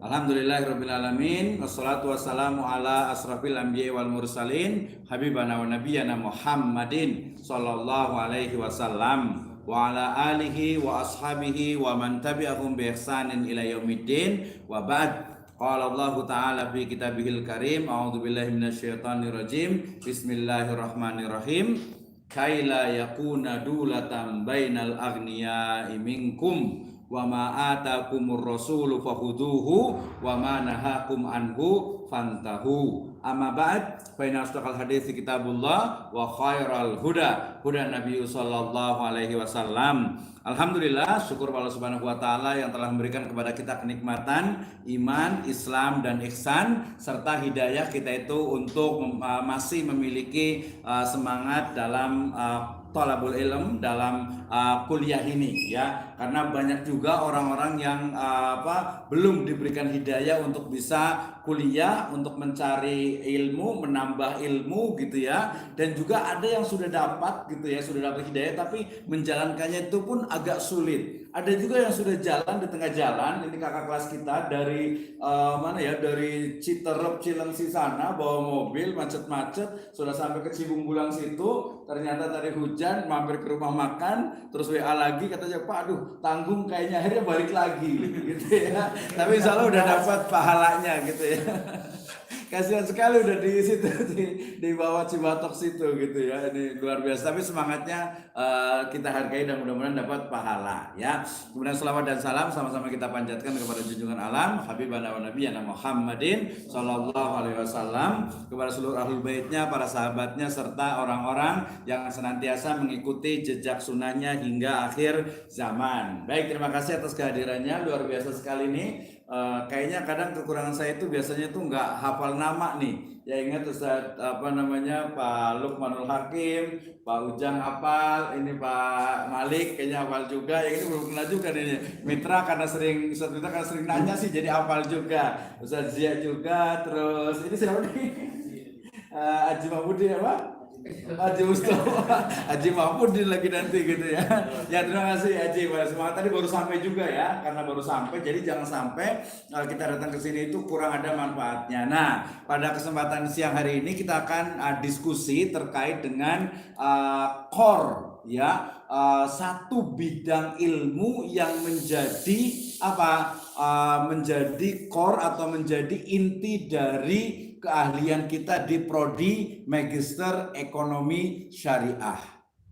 Alhamdulillahirabbil alamin wassalatu wassalamu ala asrafil anbiya'i wal mursalin habibana wa nabiyyana Muhammadin sallallahu alaihi wasallam wa ala alihi wa ashabihi wa man tabi'ahum bi ihsanin ila yaumiddin wa ba'd. Qala Allah ta'ala fi kitabihil karim a'udzu billahi minasyaitonir rajim bismillahirrahmanirrahim kaila yakuna dulatan bainal aghniya'i minkum wa ma atakumur rasulu fakhuduhu wa ma nahakum anhu fantahu. Amma ba'd, fa inna asdaqal hadits kitabullah wa khairal huda Nabi sallallahu alaihi wasallam. Alhamdulillah, syukur Allah Subhanahu wa taala yang telah memberikan kepada kita kenikmatan iman, Islam dan ihsan serta hidayah kita itu untuk masih memiliki semangat dalam thalabul ilm, dalam kuliah ini ya, karena banyak juga orang-orang yang belum diberikan hidayah untuk bisa kuliah, untuk mencari ilmu, menambah ilmu gitu ya, dan juga ada yang sudah dapat gitu ya, sudah dapat hidayah tapi menjalankannya itu pun agak sulit. Ada juga yang sudah jalan di tengah jalan. Ini kakak kelas kita dari dari Citerep Cilengsi sana bawa mobil macet-macet sudah sampai ke Cibunggulang situ. Ternyata tadi hujan, mampir ke rumah makan, terus WA lagi katanya Pak, aduh tanggung kayaknya, akhirnya balik lagi gitu ya. Tapi insya Allah udah dapat pahalanya gitu ya. Kasihan sekali udah di situ di bawah Cibatok situ gitu ya. Ini luar biasa, tapi semangatnya kita hargai dan mudah-mudahan dapat pahala ya. Kemudian selawat dan salam sama-sama kita panjatkan kepada junjungan alam habibana wa nabiyyana Muhammadin sallallahu alaihi wasallam, kepada seluruh ahlul baitnya, para sahabatnya serta orang-orang yang senantiasa mengikuti jejak sunnahnya hingga akhir zaman. Baik, terima kasih atas kehadirannya, luar biasa sekali nih. Kayaknya kadang kekurangan saya itu biasanya tuh nggak hafal nama nih. Ya ingat Ustaz Pak Lukmanul Hakim, Pak Ujang hafal, ini Pak Malik kayaknya hafal juga. Yang ini belum kenal juga nih. Mitra karena Ustaz Mitra karena sering nanya sih jadi hafal juga. Ustaz Zia juga, terus ini siapa nih? Haji Mahmudin apa? Haji Mustafa, Haji Mahmudin lagi nanti gitu ya. Ya terima kasih Haji, semangat tadi baru sampai juga ya, karena baru sampai jadi jangan sampai kita datang ke sini itu kurang ada manfaatnya. Nah, pada kesempatan siang hari ini kita akan diskusi terkait dengan core ya, satu bidang ilmu yang menjadi menjadi core atau menjadi inti dari keahlian kita di prodi Magister Ekonomi Syariah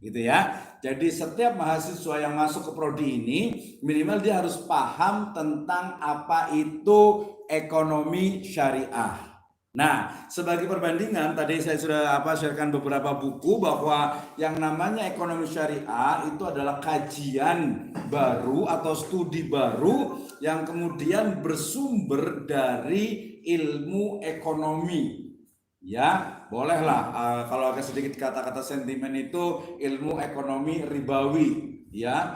gitu ya. Jadi setiap mahasiswa yang masuk ke prodi ini minimal dia harus paham tentang apa itu ekonomi syariah. Nah, sebagai perbandingan tadi saya sudah sharekan beberapa buku bahwa yang namanya ekonomi syariah itu adalah kajian baru atau studi baru yang kemudian bersumber dari ilmu ekonomi. Ya, bolehlah kalau agak sedikit kata-kata sentimen itu ilmu ekonomi ribawi. Ya,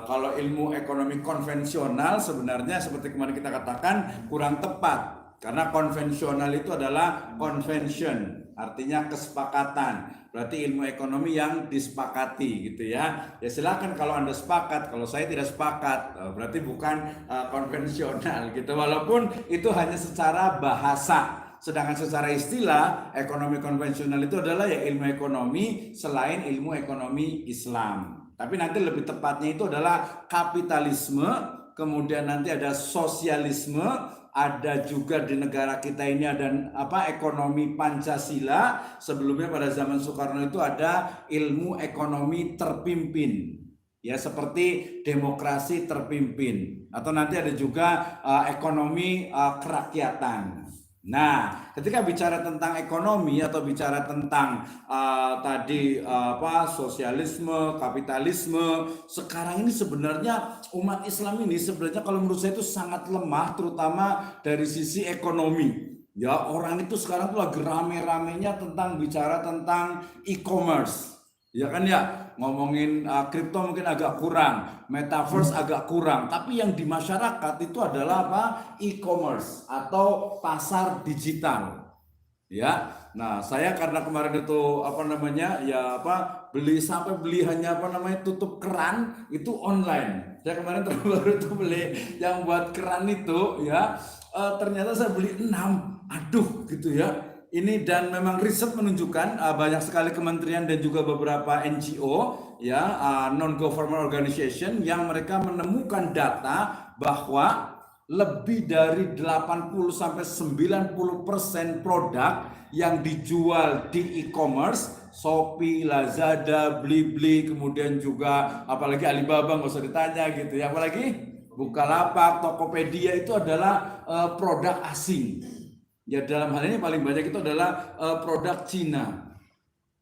kalau ilmu ekonomi konvensional sebenarnya seperti kemarin kita katakan kurang tepat. Karena konvensional itu adalah convention, artinya kesepakatan. Berarti ilmu ekonomi yang disepakati gitu ya. Ya silakan kalau Anda sepakat, kalau saya tidak sepakat, berarti bukan konvensional gitu. Walaupun itu hanya secara bahasa. Sedangkan secara istilah, ekonomi konvensional itu adalah ya ilmu ekonomi selain ilmu ekonomi Islam. Tapi nanti lebih tepatnya itu adalah kapitalisme, kemudian nanti ada sosialisme, ada juga di negara kita ini ada ekonomi Pancasila. Sebelumnya pada zaman Soekarno itu ada ilmu ekonomi terpimpin. Ya seperti demokrasi terpimpin, atau nanti ada juga ekonomi kerakyatan. Nah, ketika bicara tentang ekonomi atau bicara tentang sosialisme, kapitalisme, sekarang ini sebenarnya umat Islam ini sebenarnya kalau menurut saya itu sangat lemah, terutama dari sisi ekonomi. Ya, orang itu sekarang tuh lagi rame-ramenya tentang bicara tentang e-commerce. Ya kan ya, ngomongin kripto mungkin agak kurang, metaverse agak kurang, tapi yang di masyarakat itu adalah e-commerce atau pasar digital. Ya, nah saya karena kemarin itu beli hanya tutup keran itu online. Saya kemarin terbaru itu beli yang buat keran itu ya, ternyata saya beli 6. Aduh gitu ya. Ini dan memang riset menunjukkan banyak sekali kementerian dan juga beberapa NGO ya, non government organization, yang mereka menemukan data bahwa lebih dari 80 sampai 90% produk yang dijual di e-commerce, Shopee, Lazada, Blibli, kemudian juga apalagi Alibaba nggak usah ditanya gitu ya, apalagi Bukalapak, Tokopedia, itu adalah produk asing. Ya dalam hal ini paling banyak itu adalah produk Cina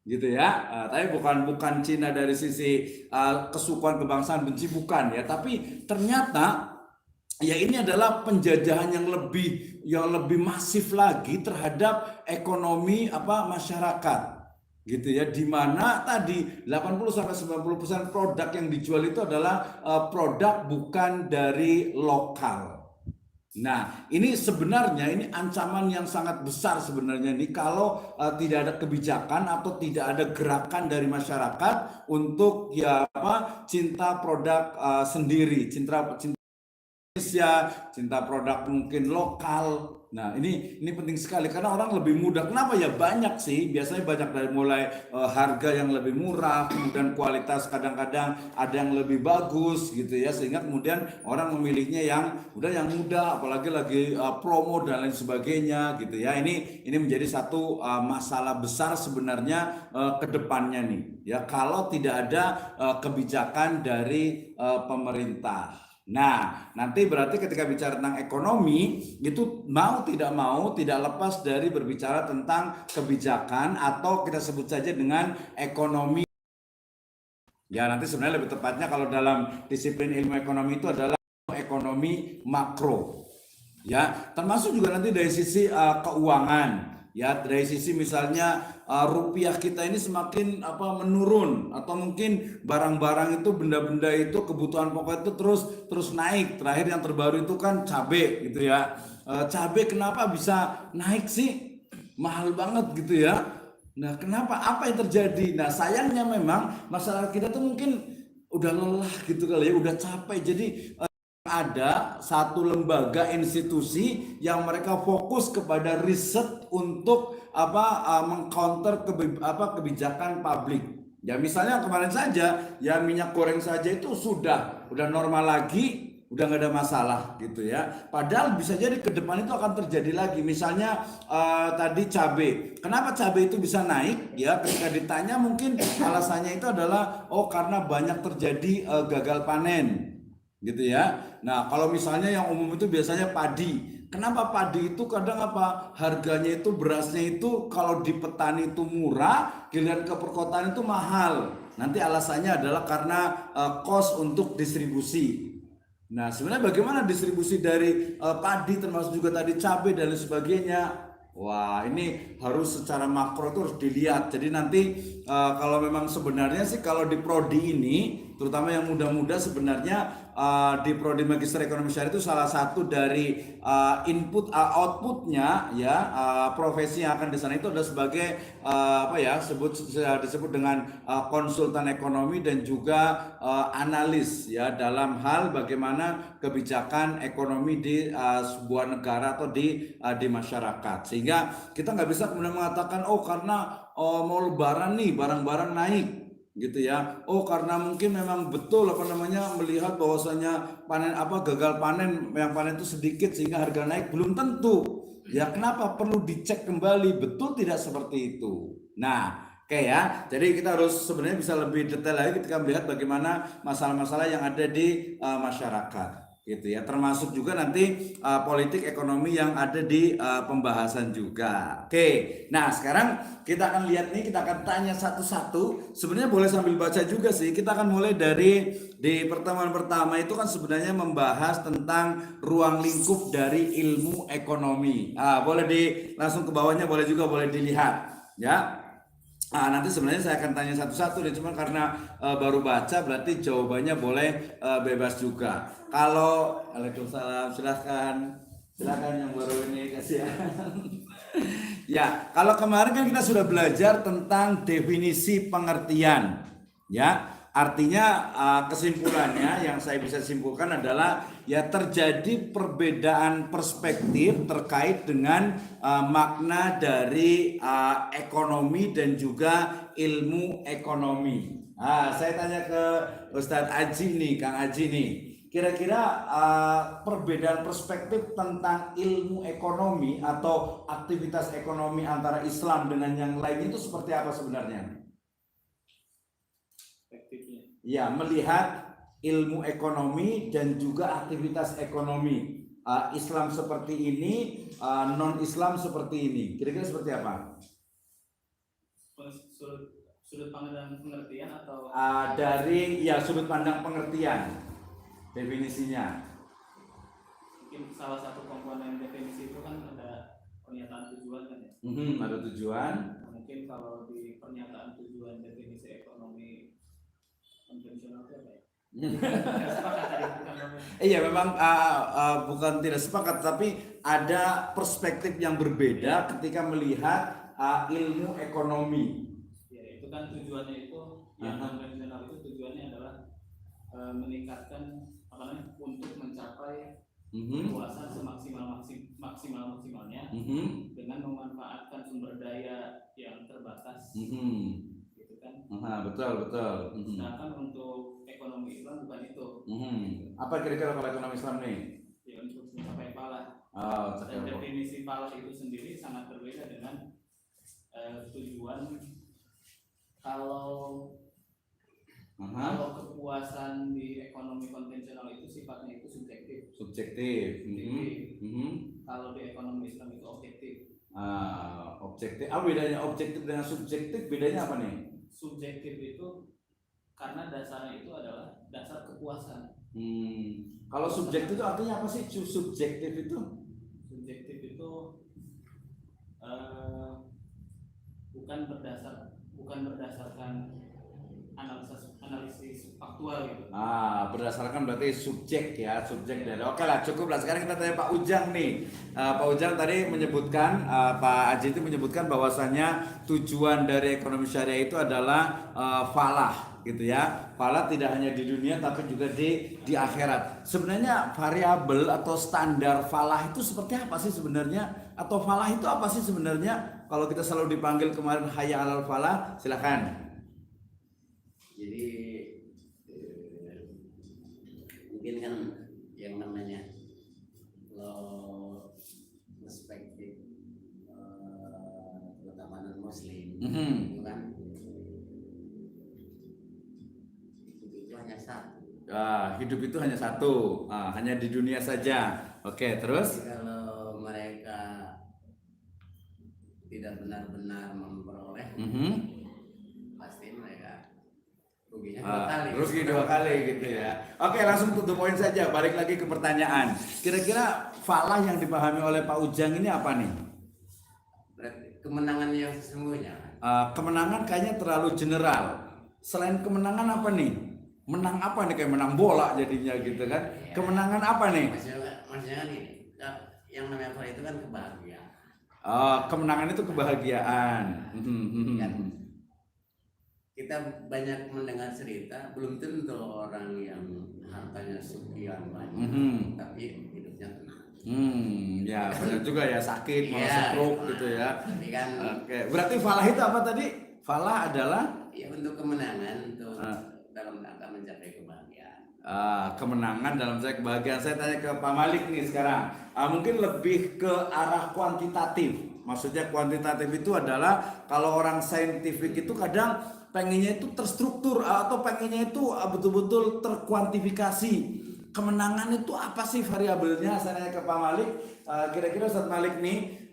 gitu ya. Tapi bukan Cina dari sisi kesukuan kebangsaan benci, bukan ya, tapi ternyata ya ini adalah penjajahan yang lebih masif lagi terhadap ekonomi masyarakat gitu ya, di mana tadi 80 sampai 90% produk yang dijual itu adalah produk bukan dari lokal. Nah, ini sebenarnya ini ancaman yang sangat besar sebenarnya nih kalau tidak ada kebijakan atau tidak ada gerakan dari masyarakat untuk cinta produk sendiri, cinta Indonesia, cinta produk mungkin lokal. Nah, ini penting sekali karena orang lebih mudah. Kenapa ya? Banyak sih, biasanya banyak dari mulai harga yang lebih murah, kemudian kualitas kadang-kadang ada yang lebih bagus gitu ya, sehingga kemudian orang memilihnya yang mudah, apalagi lagi promo dan lain sebagainya gitu ya. Ini menjadi satu masalah besar sebenarnya ke depannya nih ya, kalau tidak ada kebijakan dari pemerintah. Nah, nanti berarti ketika bicara tentang ekonomi, itu mau tidak lepas dari berbicara tentang kebijakan atau kita sebut saja dengan ekonomi. Ya, nanti sebenarnya lebih tepatnya kalau dalam disiplin ilmu ekonomi itu adalah ekonomi makro. Ya, termasuk juga nanti dari sisi keuangan. Ya, dari sisi misalnya rupiah kita ini semakin menurun, atau mungkin barang-barang itu, benda-benda itu, kebutuhan pokok itu terus naik. Terakhir yang terbaru itu kan cabai gitu ya. Cabai kenapa bisa naik sih? Mahal banget gitu ya. Nah, kenapa? Apa yang terjadi? Nah, sayangnya memang masyarakat kita tuh mungkin udah lelah gitu kali ya, udah capek. Jadi ada satu lembaga institusi yang mereka fokus kepada riset untuk mengcounter kebijakan publik. Ya misalnya kemarin saja ya minyak goreng saja itu sudah normal lagi, udah nggak ada masalah gitu ya. Padahal bisa jadi ke depan itu akan terjadi lagi. Misalnya tadi cabai, kenapa cabai itu bisa naik? Ya ketika ditanya mungkin alasannya itu adalah karena banyak terjadi gagal panen gitu ya. Nah, kalau misalnya yang umum itu biasanya padi. Kenapa padi itu kadang harganya itu, berasnya itu kalau di petani itu murah, giliran ke perkotaan itu mahal. Nanti alasannya adalah karena cost untuk distribusi. Nah, sebenarnya bagaimana distribusi dari padi, termasuk juga tadi cabai dan lain sebagainya. Wah, ini harus secara makro itu harus dilihat. Jadi nanti kalau memang sebenarnya sih kalau di prodi ini, terutama yang muda-muda, sebenarnya di prodi Magister Ekonomi Syariah itu salah satu dari outputnya ya, profesi yang akan di sana itu adalah sebagai disebut dengan konsultan ekonomi dan juga analis ya, dalam hal bagaimana kebijakan ekonomi di sebuah negara atau di masyarakat. Sehingga kita nggak bisa kemudian mengatakan karena mau lebaran nih barang-barang naik gitu ya. Karena mungkin memang betul melihat bahwasanya gagal panen, yang panen itu sedikit sehingga harga naik, belum tentu. Ya kenapa perlu dicek kembali, betul tidak seperti itu. Nah, oke ya. Jadi kita harus sebenarnya bisa lebih detail lagi ketika melihat bagaimana masalah-masalah yang ada di masyarakat gitu ya, termasuk juga nanti politik ekonomi yang ada di pembahasan juga. Oke, nah sekarang kita akan lihat nih, kita akan tanya satu-satu. Sebenarnya boleh sambil baca juga sih. Kita akan mulai dari di pertemuan pertama itu kan sebenarnya membahas tentang ruang lingkup dari ilmu ekonomi. Boleh langsung ke bawahnya, boleh juga boleh dilihat ya. Nanti sebenarnya saya akan tanya satu-satu deh, cuma karena baru baca berarti jawabannya boleh bebas juga. Kalau Waalaikumsalam, silahkan yang baru ini, kasihan. Ya, kalau kemarin kan kita sudah belajar tentang definisi pengertian, ya. Artinya kesimpulannya yang saya bisa simpulkan adalah ya terjadi perbedaan perspektif terkait dengan makna dari ekonomi dan juga ilmu ekonomi. Saya tanya ke Ustadz Aji nih, Kang Aji nih. Kira-kira perbedaan perspektif tentang ilmu ekonomi atau aktivitas ekonomi antara Islam dengan yang lain itu seperti apa sebenarnya? Ya, melihat ilmu ekonomi dan juga aktivitas ekonomi Islam seperti ini, non-Islam seperti ini. Kira-kira seperti apa? Sudut pandang pengertian atau dari ya sudut pandang pengertian definisinya. Mungkin salah satu komponen definisi itu kan ada pernyataan tujuan kan ya. Ada tujuan. Mungkin kalau di pernyataan tujuan definisi ekonomi konvensional itu apa ya? Iya memang bukan tidak sepakat, tapi ada perspektif yang berbeda ketika melihat ilmu ekonomi. Ya itu kan tujuannya itu yang konvensional itu tujuannya adalah meningkatkan untuk mencapai kepuasan semaksimalnya dengan memanfaatkan sumber daya yang terbatas. Gitu kan? Betul. Sedangkan untuk ekonomi Islam bukan itu. Apa kira-kira kalau ekonomi Islam nih? Ya untuk mencapai falah. Dan definisi falah itu sendiri sangat berbeda dengan tujuan. Kalau kepuasan di ekonomi konvensional itu sifatnya itu subjektif. Kalau di ekonomi Islam itu objektif. Objektif. Bedanya objektif dengan subjektif, bedanya apa nih? Subjektif itu karena dasarnya itu adalah dasar kepuasan. Kalau subjektif itu artinya apa sih? Subjektif itu? Subjektif itu bukan berdasarkan analisis faktual gitu. Berdasarkan berarti subjek dari. Oke lah, cukup lah. Sekarang kita tanya Pak Ujang nih. Pak Ujang tadi menyebutkan, Pak Aji itu menyebutkan bahwasanya tujuan dari ekonomi syariah itu adalah falah gitu ya. Falah tidak hanya di dunia tapi juga di akhirat. Sebenarnya variabel atau standar falah itu seperti apa sih sebenarnya? Atau falah itu apa sih sebenarnya? Kalau kita selalu dipanggil kemarin hayya alal falah, silakan. Jadi mungkin kan yang namanya perspektif terutama non muslim itu kan hidup itu hanya satu. Hidup itu hanya satu, hanya di dunia saja. Oke, terus? Jadi kalau mereka tidak benar-benar memperoleh, pasti mereka rugi dua kali gitu ya. Oke, langsung tutup poin saja. Balik lagi ke pertanyaan. Kira-kira falah yang dipahami oleh Pak Ujang ini apa nih? Kemenangan yang sesungguhnya. Kemenangan kayaknya terlalu general. Selain kemenangan apa nih? Menang apa nih? Kayak menang bola jadinya gitu kan? Ya. Kemenangan apa nih? Maksudnya nih, yang namanya falah itu kan kebahagiaan. Kemenangan itu kebahagiaan. Kan? Kita banyak mendengar cerita, belum tentu orang yang hartanya sekian banyak, tapi hidupnya tenang. Ya banyak juga ya sakit, malah stroke gitu ya. Kan, Oke, berarti falah itu apa tadi? Falah adalah ya untuk kemenangan, untuk dalam rangka mencapai kebahagiaan. Kemenangan dalam saya kebahagiaan. Saya tanya ke Pak Malik nih sekarang. Mungkin lebih ke arah kuantitatif. Maksudnya kuantitatif itu adalah kalau orang saintifik itu kadang pengennya itu terstruktur atau pengennya itu betul-betul terkuantifikasi. Kemenangan itu apa sih variabelnya? Saya tanya ke Pak Malik. Kira-kira Ustaz Malik nih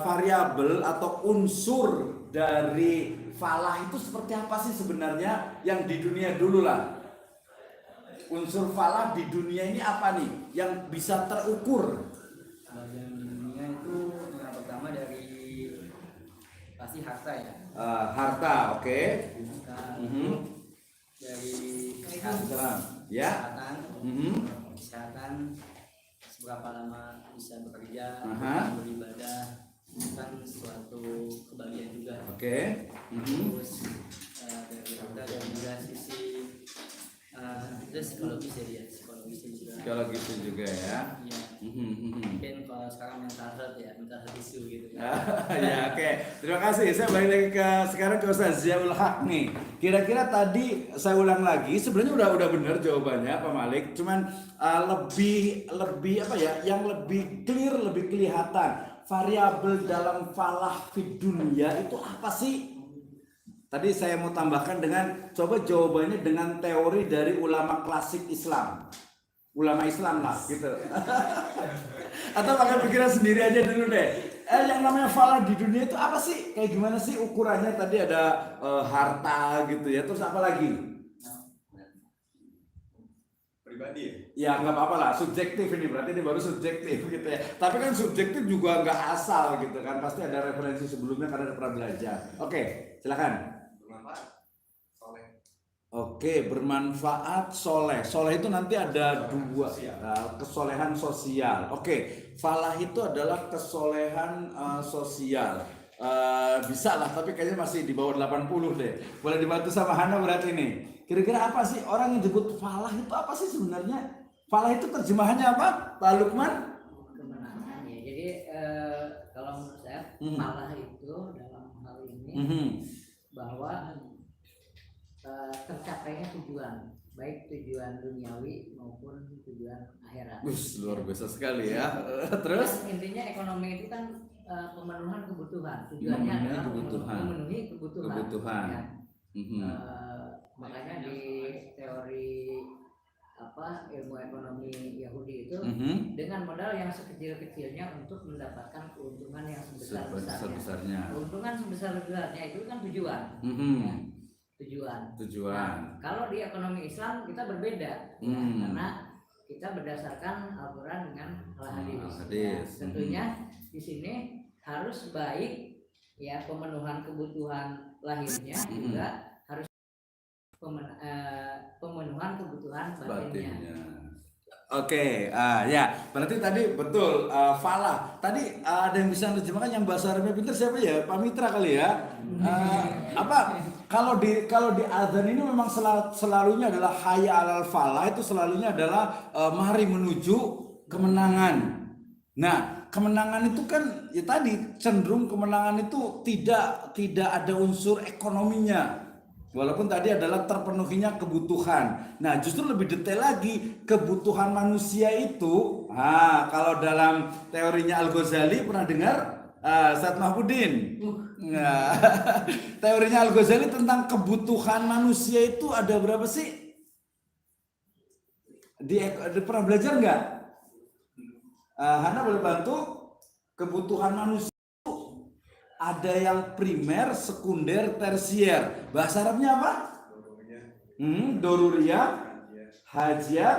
variabel atau unsur dari falah itu seperti apa sih sebenarnya yang di dunia dulu lah? Unsur falah di dunia ini apa nih yang bisa terukur? Yang di dunia itu yang pertama dari pasti harta ya. Harta, oke. Dari kesehatan, kesehatan, seberapa lama bisa bekerja, beribadah, kan suatu kebahagiaan juga. Oke. Terus dari harta dan juga sisi itu psikologisnya dia, psikologisnya juga. Psikologisnya juga ya. Iya. Mungkin kalau sekarang mental health issue gitu. Ya, oke. Terima kasih. Saya balik lagi sekarang ke Ustaz Ziaul Haq nih. Kira-kira tadi saya ulang lagi, sebenarnya udah benar jawabannya Pak Malik, cuman lebih apa ya? Yang lebih clear, lebih kelihatan variabel dalam falah fid dunya itu apa sih? Tadi saya mau tambahkan dengan coba jawabannya dengan teori dari ulama klasik Islam. Ulama Islam lah gitu. Atau pakai pikiran sendiri aja dulu deh. Yang namanya falah di dunia itu apa sih? Kayak gimana sih ukurannya? Tadi ada harta gitu ya. Terus apa lagi? Pribadi Ya nggak apa-apa lah, subjektif ini berarti ini baru subjektif gitu ya. Tapi kan subjektif juga nggak asal gitu kan. Pasti ada referensi sebelumnya karena ada pernah belajar. Oke, silakan. Oke, bermanfaat, soleh. Soleh itu nanti ada dua, kesolehan sosial. Oke, falah itu adalah kesolehan sosial. Bisa lah, tapi kayaknya masih di bawah 80 deh. Boleh dibantu sama Hana berarti ini. Kira-kira apa sih orang yang disebut falah itu apa sih sebenarnya? Falah itu terjemahannya apa, Pak Lukman? Kemenangan ya. Jadi kalau menurut saya falah itu dalam hal ini bahwa tercapainya tujuan, baik tujuan duniawi maupun tujuan akhirat. Luar biasa sekali ya. Terus Intinya ekonomi itu kan pemenuhan kebutuhan. Tujuannya adalah memenuhi kebutuhan. Ya. Makanya di teori ilmu ekonomi Yahudi itu dengan modal yang sekecil-kecilnya untuk mendapatkan keuntungan yang sebesar-besarnya. Keuntungan sebesar-besarnya itu kan tujuan. Ya. Tujuan. Nah, kalau di ekonomi Islam kita berbeda, ya, karena kita berdasarkan Al-Quran dengan Al-Hadis. Ya, tentunya di sini harus baik ya pemenuhan kebutuhan lahirnya juga harus pemenuhan kebutuhan batinnya. Oke, ya berarti tadi betul falah. Tadi ada yang bisa menerjemahkan yang bahasa Arabnya pintar siapa ya? Pak Mitra kali ya. Kalau di azan ini memang selalunya adalah hayya alal falah, itu selalunya adalah mari menuju kemenangan. Nah, kemenangan itu kan ya tadi cenderung kemenangan itu tidak ada unsur ekonominya. Walaupun tadi adalah terpenuhinya kebutuhan. Nah, justru lebih detail lagi, kebutuhan manusia itu, kalau dalam teorinya Al-Ghazali pernah dengar? Ustaz Mahfudin. Nah, teorinya Al-Ghazali tentang kebutuhan manusia itu ada berapa sih? Pernah belajar nggak? Hana boleh bantu? Kebutuhan manusia ada yang primer, sekunder, tersier. Bahasa Arabnya apa? Doruriyah, hajat,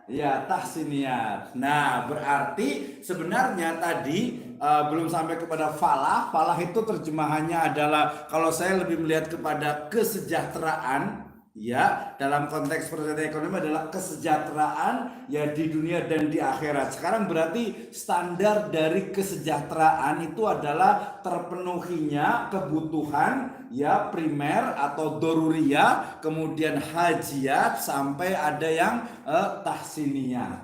ya tahsiniyat. Nah, berarti sebenarnya tadi belum sampai kepada falah. Falah itu terjemahannya adalah kalau saya lebih melihat kepada kesejahteraan. Ya, dalam konteks perspektif ekonomi adalah kesejahteraan ya di dunia dan di akhirat. Sekarang berarti standar dari kesejahteraan itu adalah terpenuhinya kebutuhan ya primer atau doruriyah, kemudian hajiat sampai ada yang tahsiniyah.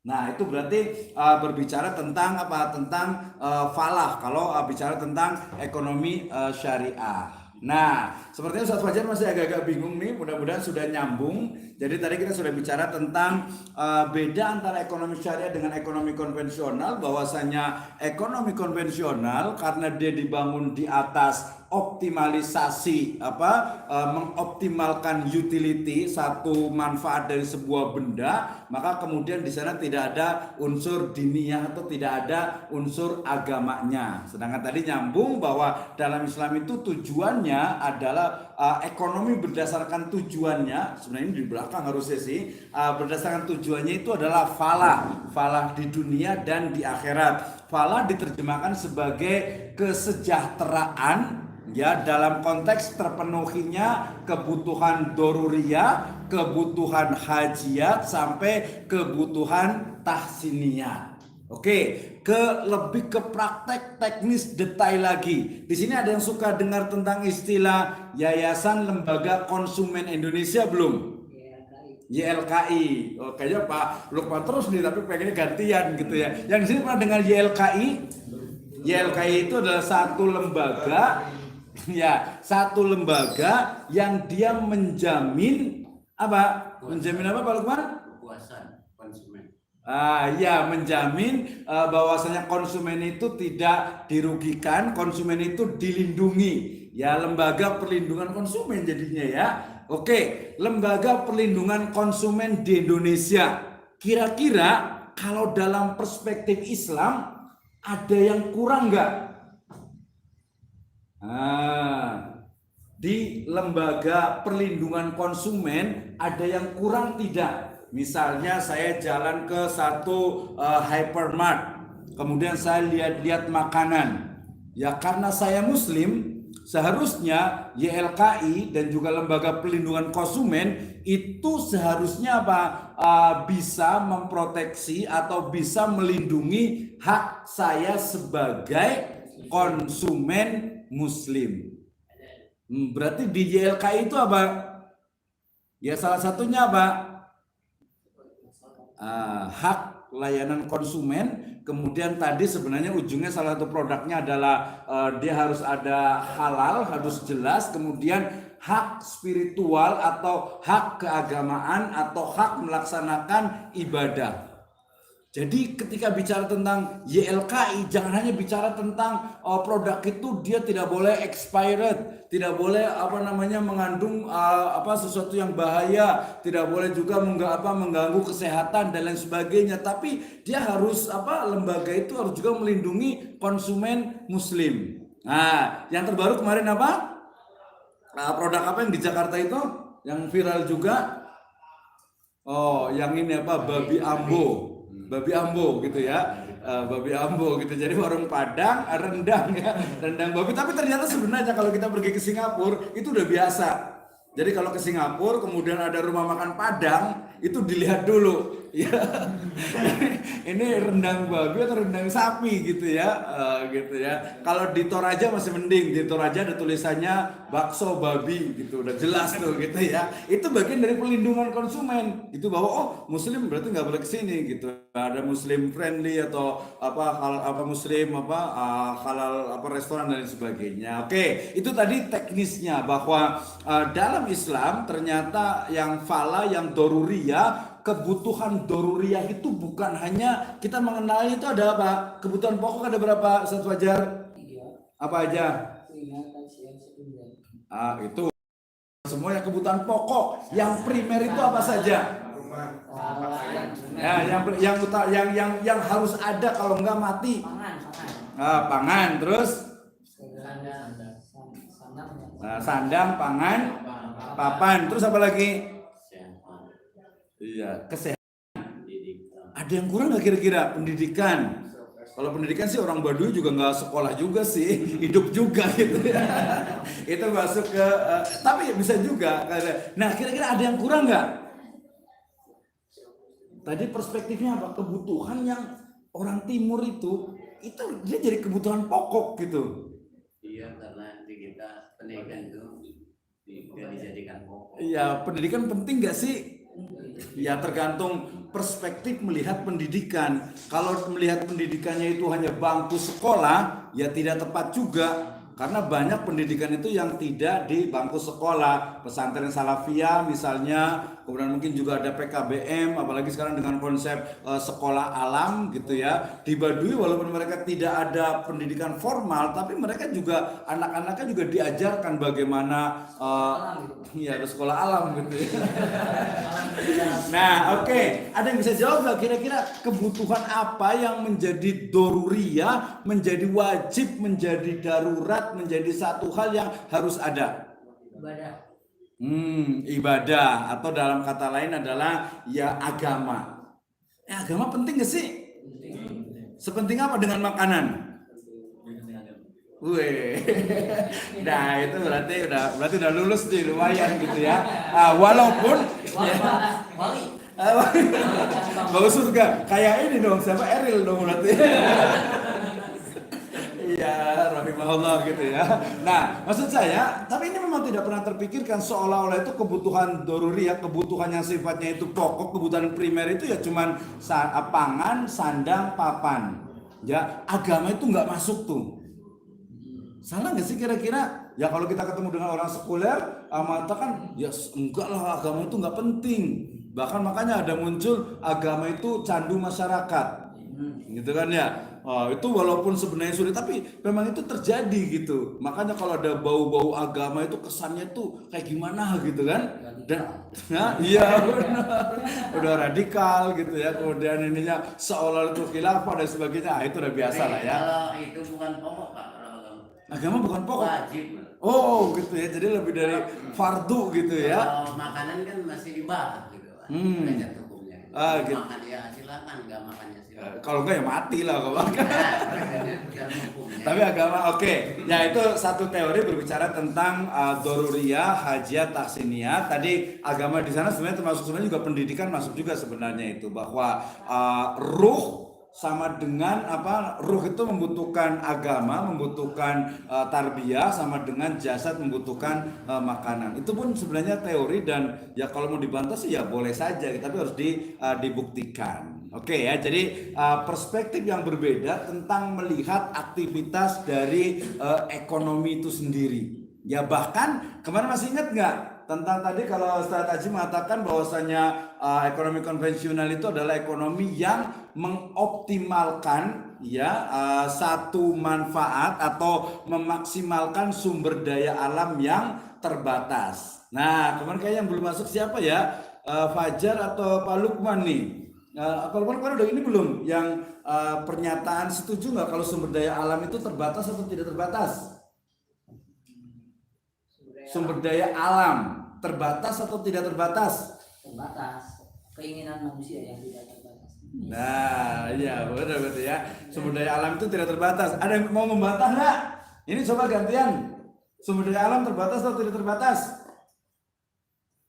Nah, itu berarti berbicara tentang apa? Tentang falah kalau bicara tentang ekonomi syariah. Nah, sepertinya Ustaz Fajar masih agak-agak bingung nih, mudah-mudahan sudah nyambung. Jadi tadi kita sudah bicara tentang beda antara ekonomi syariah dengan ekonomi konvensional, bahwasanya ekonomi konvensional karena dia dibangun di atas optimalisasi mengoptimalkan utility satu manfaat dari sebuah benda, maka kemudian di sana tidak ada unsur diniyah atau tidak ada unsur agamanya. Sedangkan tadi nyambung bahwa dalam Islam itu tujuannya adalah ekonomi berdasarkan tujuannya, sebenarnya ini di belakang harusnya sih, berdasarkan tujuannya itu adalah falah di dunia dan di akhirat. Falah diterjemahkan sebagai kesejahteraan ya dalam konteks terpenuhinya kebutuhan doruriyah, kebutuhan hajiat sampai kebutuhan tahsiniyah. Oke, lebih ke praktek teknis detail lagi. Di sini ada yang suka dengar tentang istilah Yayasan Lembaga Konsumen Indonesia belum? YLKI. Oh, kayaknya Pak Lukman terus nih, tapi pengennya gantian gitu ya. Yang di sini pernah dengar YLKI? YLKI itu adalah satu lembaga, ya, satu lembaga yang dia menjamin apa? Menjamin apa, Pak Lukman? Kepuasan konsumen. Ya, menjamin bahwasanya konsumen itu tidak dirugikan, konsumen itu dilindungi. Ya, lembaga perlindungan konsumen jadinya ya. Oke, lembaga perlindungan konsumen di Indonesia. Kira-kira kalau dalam perspektif Islam ada yang kurang nggak? Di lembaga perlindungan konsumen ada yang kurang tidak? Misalnya saya jalan ke satu hypermart, kemudian saya lihat-lihat makanan. Ya karena saya muslim, seharusnya YLKI dan juga lembaga perlindungan konsumen itu seharusnya apa? Bisa memproteksi atau bisa melindungi hak saya sebagai konsumen muslim. Berarti di YLKI itu apa? Ya salah satunya apa? Hak layanan konsumen. Kemudian tadi sebenarnya ujungnya salah satu produknya adalah dia harus ada halal, harus jelas. Kemudian hak spiritual atau hak keagamaan atau hak melaksanakan ibadah. Jadi ketika bicara tentang YLKI jangan hanya bicara tentang produk itu dia tidak boleh expired, tidak boleh mengandung sesuatu yang bahaya, tidak boleh juga mengganggu kesehatan dan lain sebagainya. Tapi dia harus lembaga itu harus juga melindungi konsumen muslim. Nah, yang terbaru kemarin apa? Produk apa yang di Jakarta itu yang viral juga? Oh, yang ini apa? Babi Ambo gitu ya. Babi Ambo gitu. Jadi warung Padang rendang ya, rendang babi. Tapi ternyata sebenarnya kalau kita pergi ke Singapura itu udah biasa. Jadi kalau ke Singapura kemudian ada rumah makan Padang itu dilihat dulu ya. Ini rendang babi atau rendang sapi gitu ya. Kalau di Toraja masih mending, di Toraja ada tulisannya bakso babi gitu, udah jelas tuh gitu ya. Itu bagian dari pelindungan konsumen. Itu bahwa muslim berarti nggak boleh kesini gitu. Ada muslim friendly atau halal restoran dan sebagainya. Oke, itu tadi teknisnya bahwa dalam Islam ternyata yang fala, yang doruriyah, kebutuhan doruriyah itu bukan hanya kita mengenali itu ada apa? Kebutuhan pokok ada berapa, Ustaz Fajar? 3. Apa aja? Itu semuanya kebutuhan pokok. Yang primer itu apa saja? Ya, yang harus ada kalau enggak mati. Pangan, terus sandang, pangan, papan, terus apa lagi? Iya, kesehatan. Ada yang kurang nggak kira-kira? Pendidikan. Kalau pendidikan sih orang Baduy juga nggak sekolah juga sih, hidup juga gitu ya. Itu masuk ke, tapi bisa juga. Nah, kira-kira ada yang kurang nggak? Tadi perspektifnya apa? Kebutuhan yang orang Timur itu dia jadi kebutuhan pokok gitu. Iya, karena di kita pendidikan itu tidak dijadikan pokok. Iya, pendidikan penting nggak sih? Ya tergantung perspektif melihat pendidikan. Kalau melihat pendidikannya itu hanya bangku sekolah, ya tidak tepat juga. Karena banyak pendidikan itu yang tidak di bangku sekolah. Pesantren Salafiyah misalnya, kemudian mungkin juga ada PKBM, apalagi sekarang dengan konsep sekolah alam gitu ya. Di Baduy walaupun mereka tidak ada pendidikan formal, tapi mereka juga, anak-anaknya juga diajarkan bagaimana ya sekolah alam gitu ya. Nah, oke. Ada yang bisa jawab nggak kira-kira kebutuhan apa yang menjadi doruriyah, menjadi wajib, menjadi darurat, menjadi satu hal yang harus ada? Ibadah. Ibadah atau dalam kata lain adalah ya agama. Agama penting gak sih? Sepenting apa dengan makanan? Nah itu berarti udah lulus nih, lumayan gitu ya. Walaupun Bagus surga. Kayak ini dong, siapa Eril dong berarti. Iya, rahimahullah gitu ya. Nah, maksud saya, tapi ini memang tidak pernah terpikirkan seolah-olah itu kebutuhan doruri ya, kebutuhan yang sifatnya itu pokok, kebutuhan primer itu ya cuman pangan, sandang, papan. Ya, agama itu nggak masuk tuh. Salah nggak sih kira-kira? Ya kalau kita ketemu dengan orang sekuler, mengatakan ya enggak lah, agama itu nggak penting. Bahkan makanya ada muncul agama itu candu masyarakat, gitu kan ya. Itu walaupun sebenarnya sulit, tapi memang itu terjadi gitu. Makanya kalau ada bau-bau agama itu kesannya tuh kayak gimana gitu kan? Dan iya benar, udah radikal gitu ya. Kemudian ininya seolah itu khilafah dan sebagainya. Itu udah biasa lah ya. Kalau itu bukan pokok Pak, kalau Agama bukan pokok. wajib. Oh gitu ya. Jadi lebih dari fardu gitu ya. Kalau makanan kan masih dibahas gitu Pak. Derajat hukumnya. Gitu. Makan ya silakan, enggak makannya silakan. Kalau enggak ya mati lah kalau makan. Dalam hukumnya. Tapi agama oke. Ya itu satu teori berbicara tentang doruriyah, hajiat, tahsiniyah. Tadi agama di sana sebenarnya termasuk sebenarnya juga pendidikan masuk juga sebenarnya itu, bahwa ruh sama dengan ruh itu membutuhkan agama, membutuhkan tarbiyah, sama dengan jasad membutuhkan makanan. Itu pun sebenarnya teori, dan ya kalau mau dibantah sih ya boleh saja, tapi harus dibuktikan. Oke ya, jadi perspektif yang berbeda tentang melihat aktivitas dari ekonomi itu sendiri. Ya bahkan kemarin masih ingat nggak tentang tadi kalau Ustaz Haji mengatakan bahwasanya ekonomi konvensional itu adalah ekonomi yang mengoptimalkan ya satu manfaat atau memaksimalkan sumber daya alam yang terbatas. Nah kemarin kayak yang belum masuk siapa ya, Fajar atau Pak Lukman nih? Pak Lukman udah ini belum yang pernyataan setuju nggak kalau sumber daya alam itu terbatas atau tidak terbatas? Sumber daya alam terbatas atau tidak terbatas? Terbatas. Keinginan manusia yang tidak terbatas. Nah, iya benar betul ya. Sumber daya alam itu tidak terbatas. Ada yang mau membantah nggak? Ini coba gantian. Sumber daya alam terbatas atau tidak terbatas?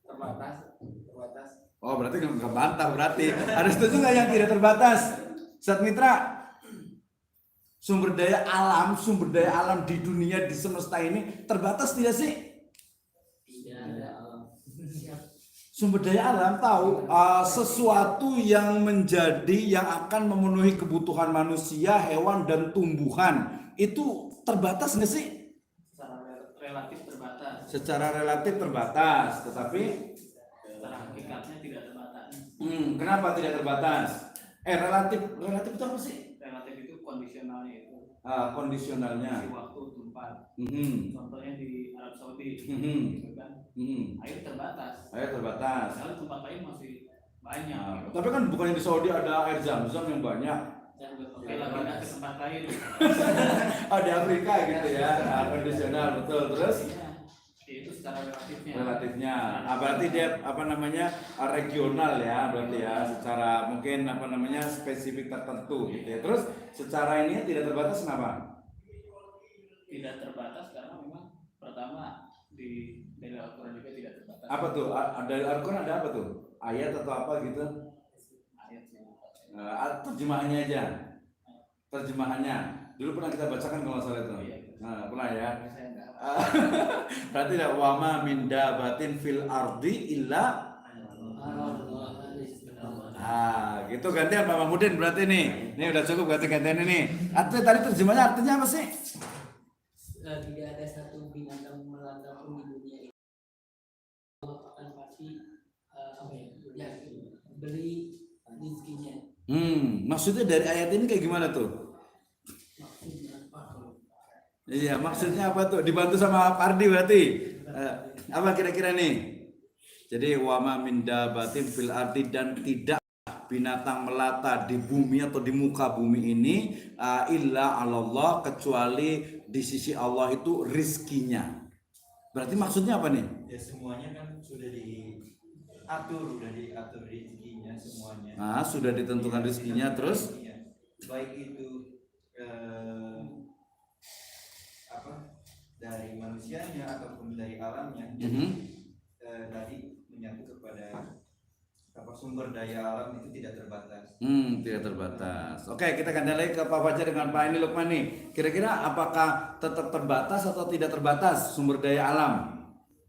Terbatas. Oh, berarti nggak bantah berarti. Ada setuju nggak yang tidak terbatas? Ustaz Mitra, sumber daya alam di dunia, di semesta ini terbatas tidak sih? Sumber daya alam tahu sesuatu yang akan memenuhi kebutuhan manusia, hewan dan tumbuhan itu terbatas nggak sih? Secara relatif terbatas, tetapi secara hakikatnya tidak terbatas. Kenapa tidak terbatas? Relatif itu apa sih? Relatif itu kondisionalnya itu. Kondisionalnya. Di waktu, tempat. Contohnya di Arab Saudi, gitu kan. Air terbatas. Kalau tempat lain masih banyak. Gitu. Tapi kan bukannya di Saudi ada air Zam-Zam yang banyak. Oke lah, pindah ke tempat lain. Di Afrika gitu ya. Kondisional betul. Terus? Itu secara Relatifnya. Berarti dia regional ya, berarti ya, secara mungkin spesifik tertentu gitu ya. Terus secara ini tidak terbatas kenapa? Tidak terbatas karena memang pertama dari Al-Quran juga tidak terbatas. Apa tuh? Dari Al-Quran ada apa tuh? Ayat atau apa gitu? Ayat sih. Terjemahannya aja. Terjemahannya. Dulu pernah kita bacakan kalau nggak salah itu. Iya. Pernah ya. Saya enggak. Berarti tidak wama min dabatin fil ardi illa. Gitu gantian Pak Mahmudin berarti nih. Ini udah cukup gantian ini. Artinya tadi terjemahnya artinya apa sih? Tidak ada satu binatang melata pun di dunia ini akan pasti beli rezekinya. Maksudnya dari ayat ini kayak gimana tuh? Iya, maksudnya apa tuh? Dibantu sama Pardi berarti. Apa kira-kira nih? Jadi wama min dabatin fil ardi, dan tidak binatang melata di bumi atau di muka bumi ini illa Allah, kecuali di sisi Allah itu rizkinya. Berarti maksudnya apa nih? Ya semuanya kan sudah diatur rezekinya semuanya. Sudah ditentukan rizkinya, terus baik itu dari manusianya ataupun dari alamnya. Jadi tadi menyatu kepada sumber daya alam itu tidak terbatas. Tidak terbatas. Oke, kita ganti lagi ke Pak Fajar dengan Pak ini Lukman nih. Kira-kira apakah tetap terbatas atau tidak terbatas sumber daya alam?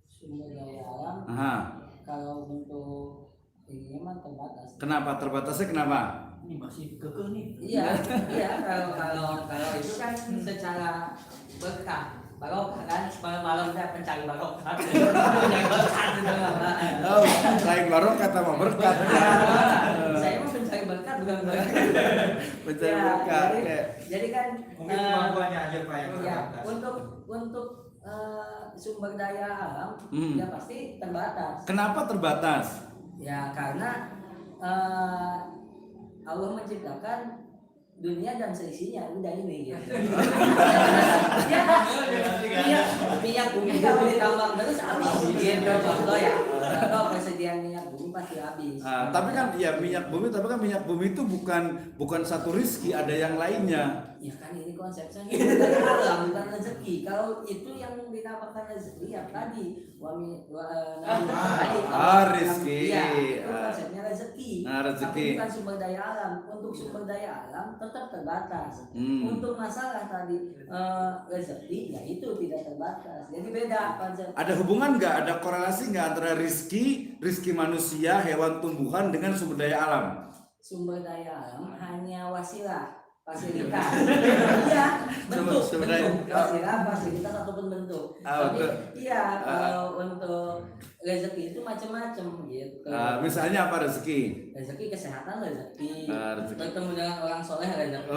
Sumber daya alam Aha. kalau untuk ini mah terbatas. Kenapa terbatasnya? Kenapa? Ini masih kekeh nih. Iya, iya kalau itu kan secara berkah. Barokah kan, malam saya pencari barokah. Pencari berkat itu Pak. Oh, lain barokah sama berkat. Saya mau pencari berkat bukan berkat. Mencari Ya, berkat. jadi kan Mungkin kemampuannya aja Pak yang ya, terbatas. untuk sumber daya alam ya pasti terbatas. Kenapa terbatas? Ya karena Allah menciptakan dunia dan seisinya udah ini gitu. Ya, minyak bumi kalau ditambang terus habis gitu contoh ya. Contoh persediaan minyak bumi pasti habis. Tapi kan ya minyak bumi itu bukan satu rizki, ada yang lainnya. Ya kan ini konsepnya dari alam bukan rezeki. Kalau itu yang dinamakan rezeki ya tadi Rizki. Iya, itu konsepnya rezeki. Rezeki. Tapi bukan sumber daya alam. Untuk sumber daya alam tetap terbatas. Untuk masalah tadi rezeki ya itu tidak terbatas. Jadi beda konsep. Ada hubungan nggak? Ada korelasi nggak antara rizki manusia, hewan, tumbuhan dengan sumber daya alam? Sumber daya alam hanya wasilah. Fasilitas, iya bentuk, fasilitas ataupun bentuk. Tapi iya kalau untuk rezeki itu macam-macam gitu. Misalnya apa rezeki? Rezeki kesehatan rezeki. Rezeki. Bertemu dengan orang soleh rezeki.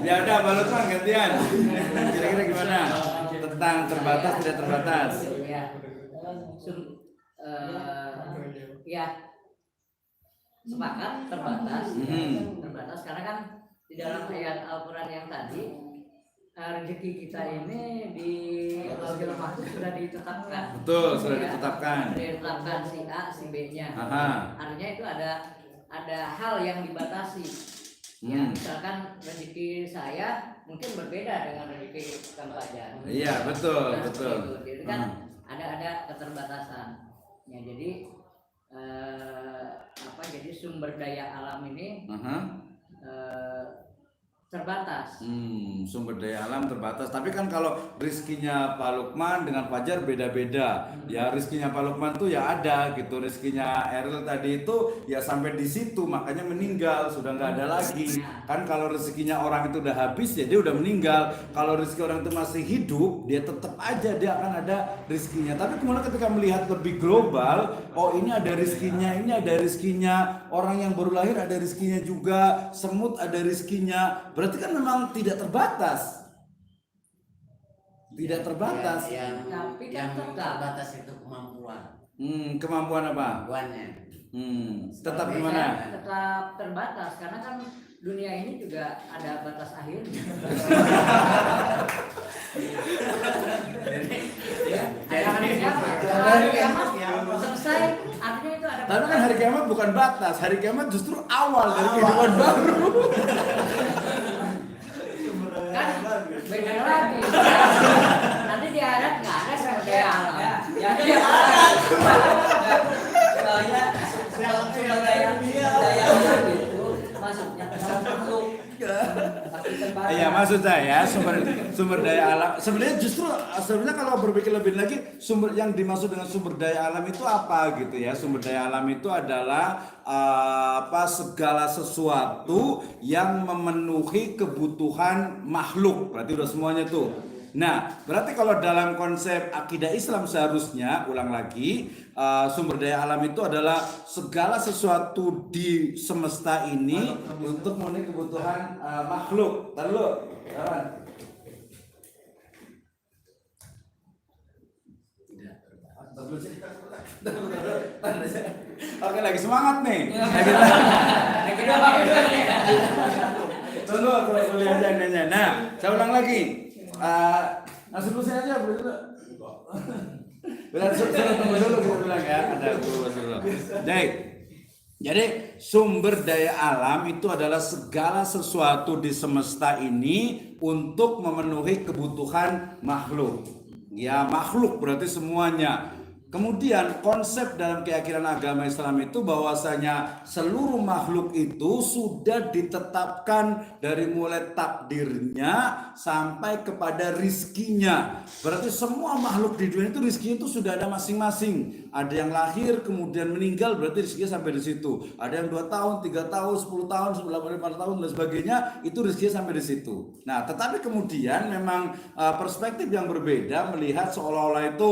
Ya udah Pak Lukman gantian. Kira-kira gimana tentang terbatas tidak terbatas? Ya, ya. Sepakat terbatas, terbatas karena kan di dalam ayat Al-Quran yang tadi rezeki kita ini di Lauhul Mahfuz sudah ditetapkan. Betul, sudah ditetapkan. Sudah ditetapkan si A, si B-nya. Artinya itu ada hal yang dibatasi. Ya, misalkan rezeki saya mungkin berbeda dengan rezeki Kang Fajar. Iya, betul, Nah, betul. Itu kan ada keterbatasan. Ya, jadi jadi sumber daya alam ini terbatas. Sumber daya alam terbatas. Tapi kan kalau rizkinya Pak Lukman dengan Fajar beda-beda. Ya rizkinya Pak Lukman tuh ya ada gitu. Rizkinya Eril tadi itu ya sampai di situ, makanya meninggal, sudah nggak ada lagi. Kan kalau rezekinya orang itu udah habis ya dia udah meninggal. Kalau rezeki orang itu masih hidup, dia tetap aja dia akan ada rizkinya. Tapi kemudian ketika melihat lebih global, oh ini ada rizkinya, ini ada rizkinya. Orang yang baru lahir ada rizkinya juga, semut ada rizkinya. Berarti kan memang tidak terbatas. Tidak terbatas. Tapi yang kan tetap terbatas itu kemampuan. Kemampuan apa? Kemampuannya. Tetap gimana? Tetap terbatas karena kan dunia ini juga ada batas akhirnya. Hari kiamat selesai, artinya itu ada. Tapi kan hari kiamat bukan batas, hari kiamat justru awal dari kehidupan baru. Kan beda lagi. Nanti di akhirat nggak ada sumber daya alam. Ya dia sumber daya alam itu masuknya ke dalam makhluk. Iya, maksud saya sumber daya alam sebenarnya kalau berpikir lebih lagi sumber yang dimaksud dengan sumber daya alam itu apa gitu ya. Sumber daya alam itu adalah segala sesuatu yang memenuhi kebutuhan makhluk. Berarti udah semuanya tuh. Nah, berarti kalau dalam konsep akidah Islam seharusnya, ulang lagi, sumber daya alam itu adalah segala sesuatu di semesta ini untuk memenuhi kebutuhan makhluk. Lalu, oke, lagi semangat nih. Tunggu kuliah aja. Nah, saya ulang lagi. Langsung saya aja dulu. Suruh tunggu dulu kita bilang ya. Ada guru dulu. Jadi sumber daya alam itu adalah segala sesuatu di semesta ini untuk memenuhi kebutuhan makhluk. Ya makhluk berarti semuanya. Kemudian konsep dalam keyakinan agama Islam itu bahwasanya seluruh makhluk itu sudah ditetapkan dari mulai takdirnya sampai kepada rizkinya. Berarti semua makhluk di dunia itu rizkinya itu sudah ada masing-masing. Ada yang lahir kemudian meninggal, berarti rizkinya sampai di situ. Ada yang 2 tahun, 3 tahun, 10 tahun, 9 tahun dan sebagainya, itu rizkinya sampai di situ. Nah, tetapi kemudian memang perspektif yang berbeda melihat seolah-olah itu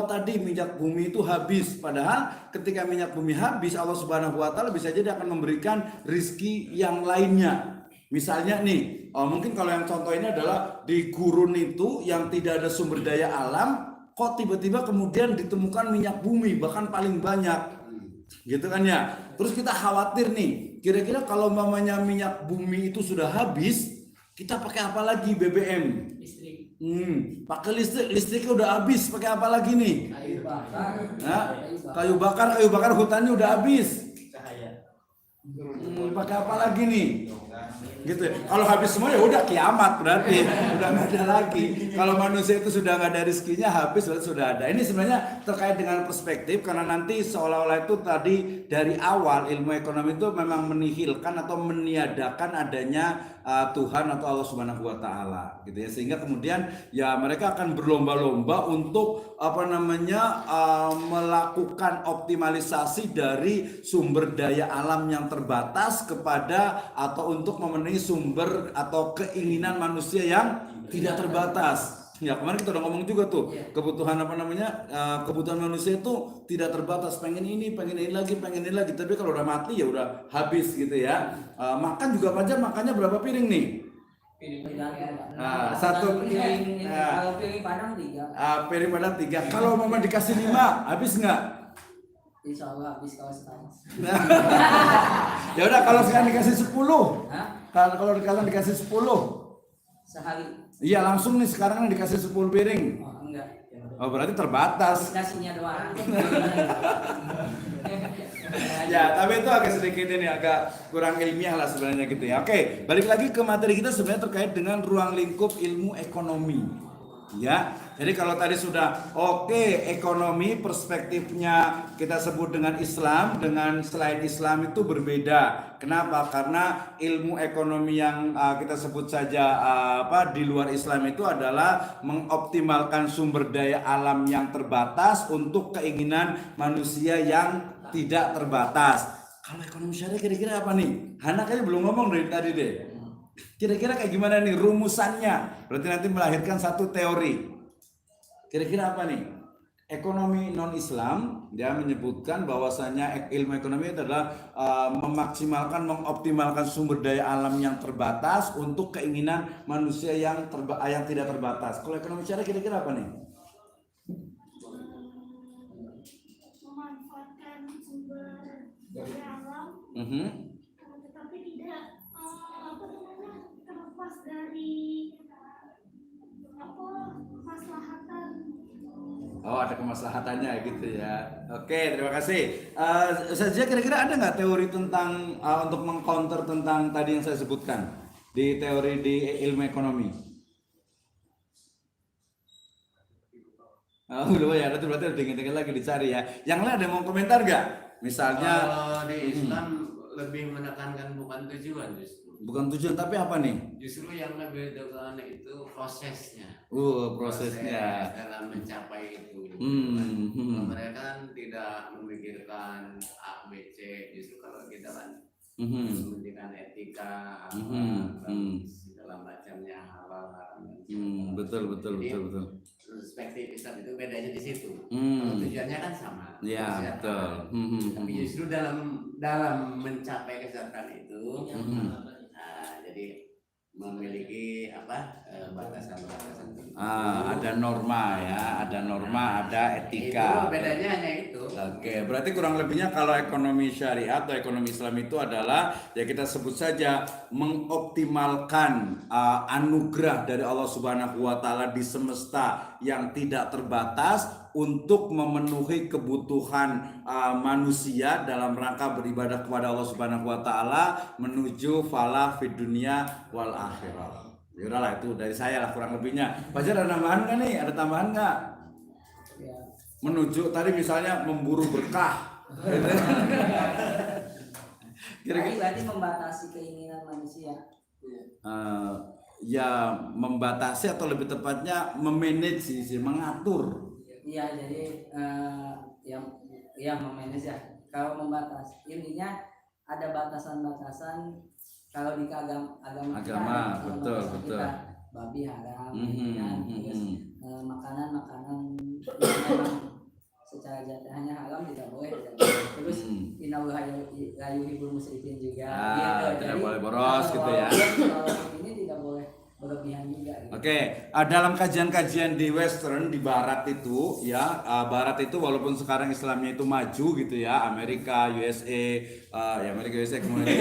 tadi minyak bumi itu habis, padahal ketika minyak bumi habis Allah Subhanahu wa taala bisa jadi akan memberikan rizki yang lainnya. Misalnya nih, mungkin kalau yang contoh ini adalah di gurun itu yang tidak ada sumber daya alam, kok tiba-tiba kemudian ditemukan minyak bumi bahkan paling banyak, gitu kan ya. Terus kita khawatir nih, kira-kira kalau mamanya minyak bumi itu sudah habis, kita pakai apa lagi? BBM. Listrik. Pakai listriknya udah habis, pakai apa lagi nih? Kayu bakar. Nah, kayu bakar hutannya udah habis. Cahaya. Pakai apa lagi nih? Gitu ya. Kalau habis semua ya udah kiamat berarti udah nggak ada lagi. Kalau manusia itu sudah nggak ada rezekinya habis berarti sudah ada. Ini sebenarnya terkait dengan perspektif karena nanti seolah-olah itu tadi dari awal ilmu ekonomi itu memang menihilkan atau meniadakan adanya Tuhan atau Allah Subhanahu wa taala gitu ya, sehingga kemudian ya mereka akan berlomba-lomba untuk melakukan optimalisasi dari sumber daya alam yang terbatas kepada atau untuk memenuhi sumber atau keinginan manusia yang tidak terbatas. Ya kemarin kita udah ngomong juga tuh kebutuhan kebutuhan manusia itu tidak terbatas, pengen ini lagi, tapi kalau udah mati ya udah habis gitu ya. Makan juga wajar, makannya berapa piring nih? Satu piring. Kalau piring padang 3. Piring padang 3. Kalau mama dikasih 5 habis nggak? Insya Allah habis kalau setahun. Ya udah kalau sekarang dikasih 10. Hah? Kalau dikasih 10 Sehari. iya langsung nih sekarang dikasih 10 piring. Oh enggak. Oh berarti terbatas. Dikasihnya doang. Ya tapi itu agak sedikit ini agak kurang ilmiah lah sebenarnya gitu ya. Oke, balik lagi ke materi kita sebenarnya terkait dengan ruang lingkup ilmu ekonomi. Ya, jadi kalau tadi sudah ekonomi perspektifnya kita sebut dengan Islam, dengan selain Islam itu berbeda. Kenapa? Karena ilmu ekonomi yang kita sebut saja di luar Islam itu adalah mengoptimalkan sumber daya alam yang terbatas untuk keinginan manusia yang tidak terbatas. Kalau ekonomi syariah kira-kira apa nih? Hana kayaknya belum ngomong dari tadi deh. Kira-kira kayak gimana nih rumusannya? Berarti nanti melahirkan satu teori. Kira-kira apa nih? Ekonomi non-Islam dia menyebutkan bahwasanya ilmu ekonomi adalah mengoptimalkan sumber daya alam yang terbatas untuk keinginan manusia yang tidak terbatas. Kalau ekonomi syariah kira-kira apa nih? Memanfaatkan sumber daya alam, tetapi tidak terlepas dari maslahatan. Oh ada kemaslahatannya gitu ya. Oke terima kasih. Saja kira-kira ada nggak teori tentang untuk mengcounter tentang tadi yang saya sebutkan di teori di ilmu ekonomi? Oh belum ya, itu berarti dingin-dingin lagi dicari ya. Yang lain ada yang mau komentar nggak? Misalnya Kalau di Islam lebih menekankan bukan tujuan justru. bukan tujuan tapi apa nih? Justru yang lebih tekan itu prosesnya. Prosesnya. Dalam mencapai itu. Hmm. Mereka kan tidak memikirkan A, B, C. Justru kalau kita kan memikirkan etika, segala macamnya halal haram. Betul. Perspektif Islam itu bedanya di situ. Hmm. Tujuannya kan sama. Ya betul. Tapi justru dalam mencapai kesejahteraan itu, jadi memiliki batasan-batasan. Ada norma ya, ada etika. Itu bedanya hanya itu. Oke, berarti kurang lebihnya kalau ekonomi syariat atau ekonomi Islam itu adalah ya kita sebut saja mengoptimalkan anugerah dari Allah Subhanahu wa taala di semesta yang tidak terbatas untuk memenuhi kebutuhan manusia dalam rangka beribadah kepada Allah Subhanahu wa taala menuju falah fid dunya wal akhirah. Ya lah itu dari saya lah kurang lebihnya. Fajar ada tambahan nggak nih? Ada tambahan nggak? Ya. menuju tadi misalnya memburu berkah. Gitu. Kira-kira Berarti membatasi keinginan manusia. ya membatasi atau lebih tepatnya memanage sih, mengatur. Iya, jadi yang memanage ya. Kalau membatasi, intinya ada batasan-batasan. Kalau di agama Betul. kita babi haram, kan? Terus makanan yang memang secara jatuhnya haram tidak boleh. Terus innallaha la yuhibbul musrifin juga. Tidak boleh boros gitu ya. Ini tidak boleh berlebihan juga. Gitu. Oke, dalam kajian-kajian di Western, di Barat itu, ya, Barat itu walaupun sekarang Islamnya itu maju gitu ya, Amerika, USA, ya Amerika, USA kemudian,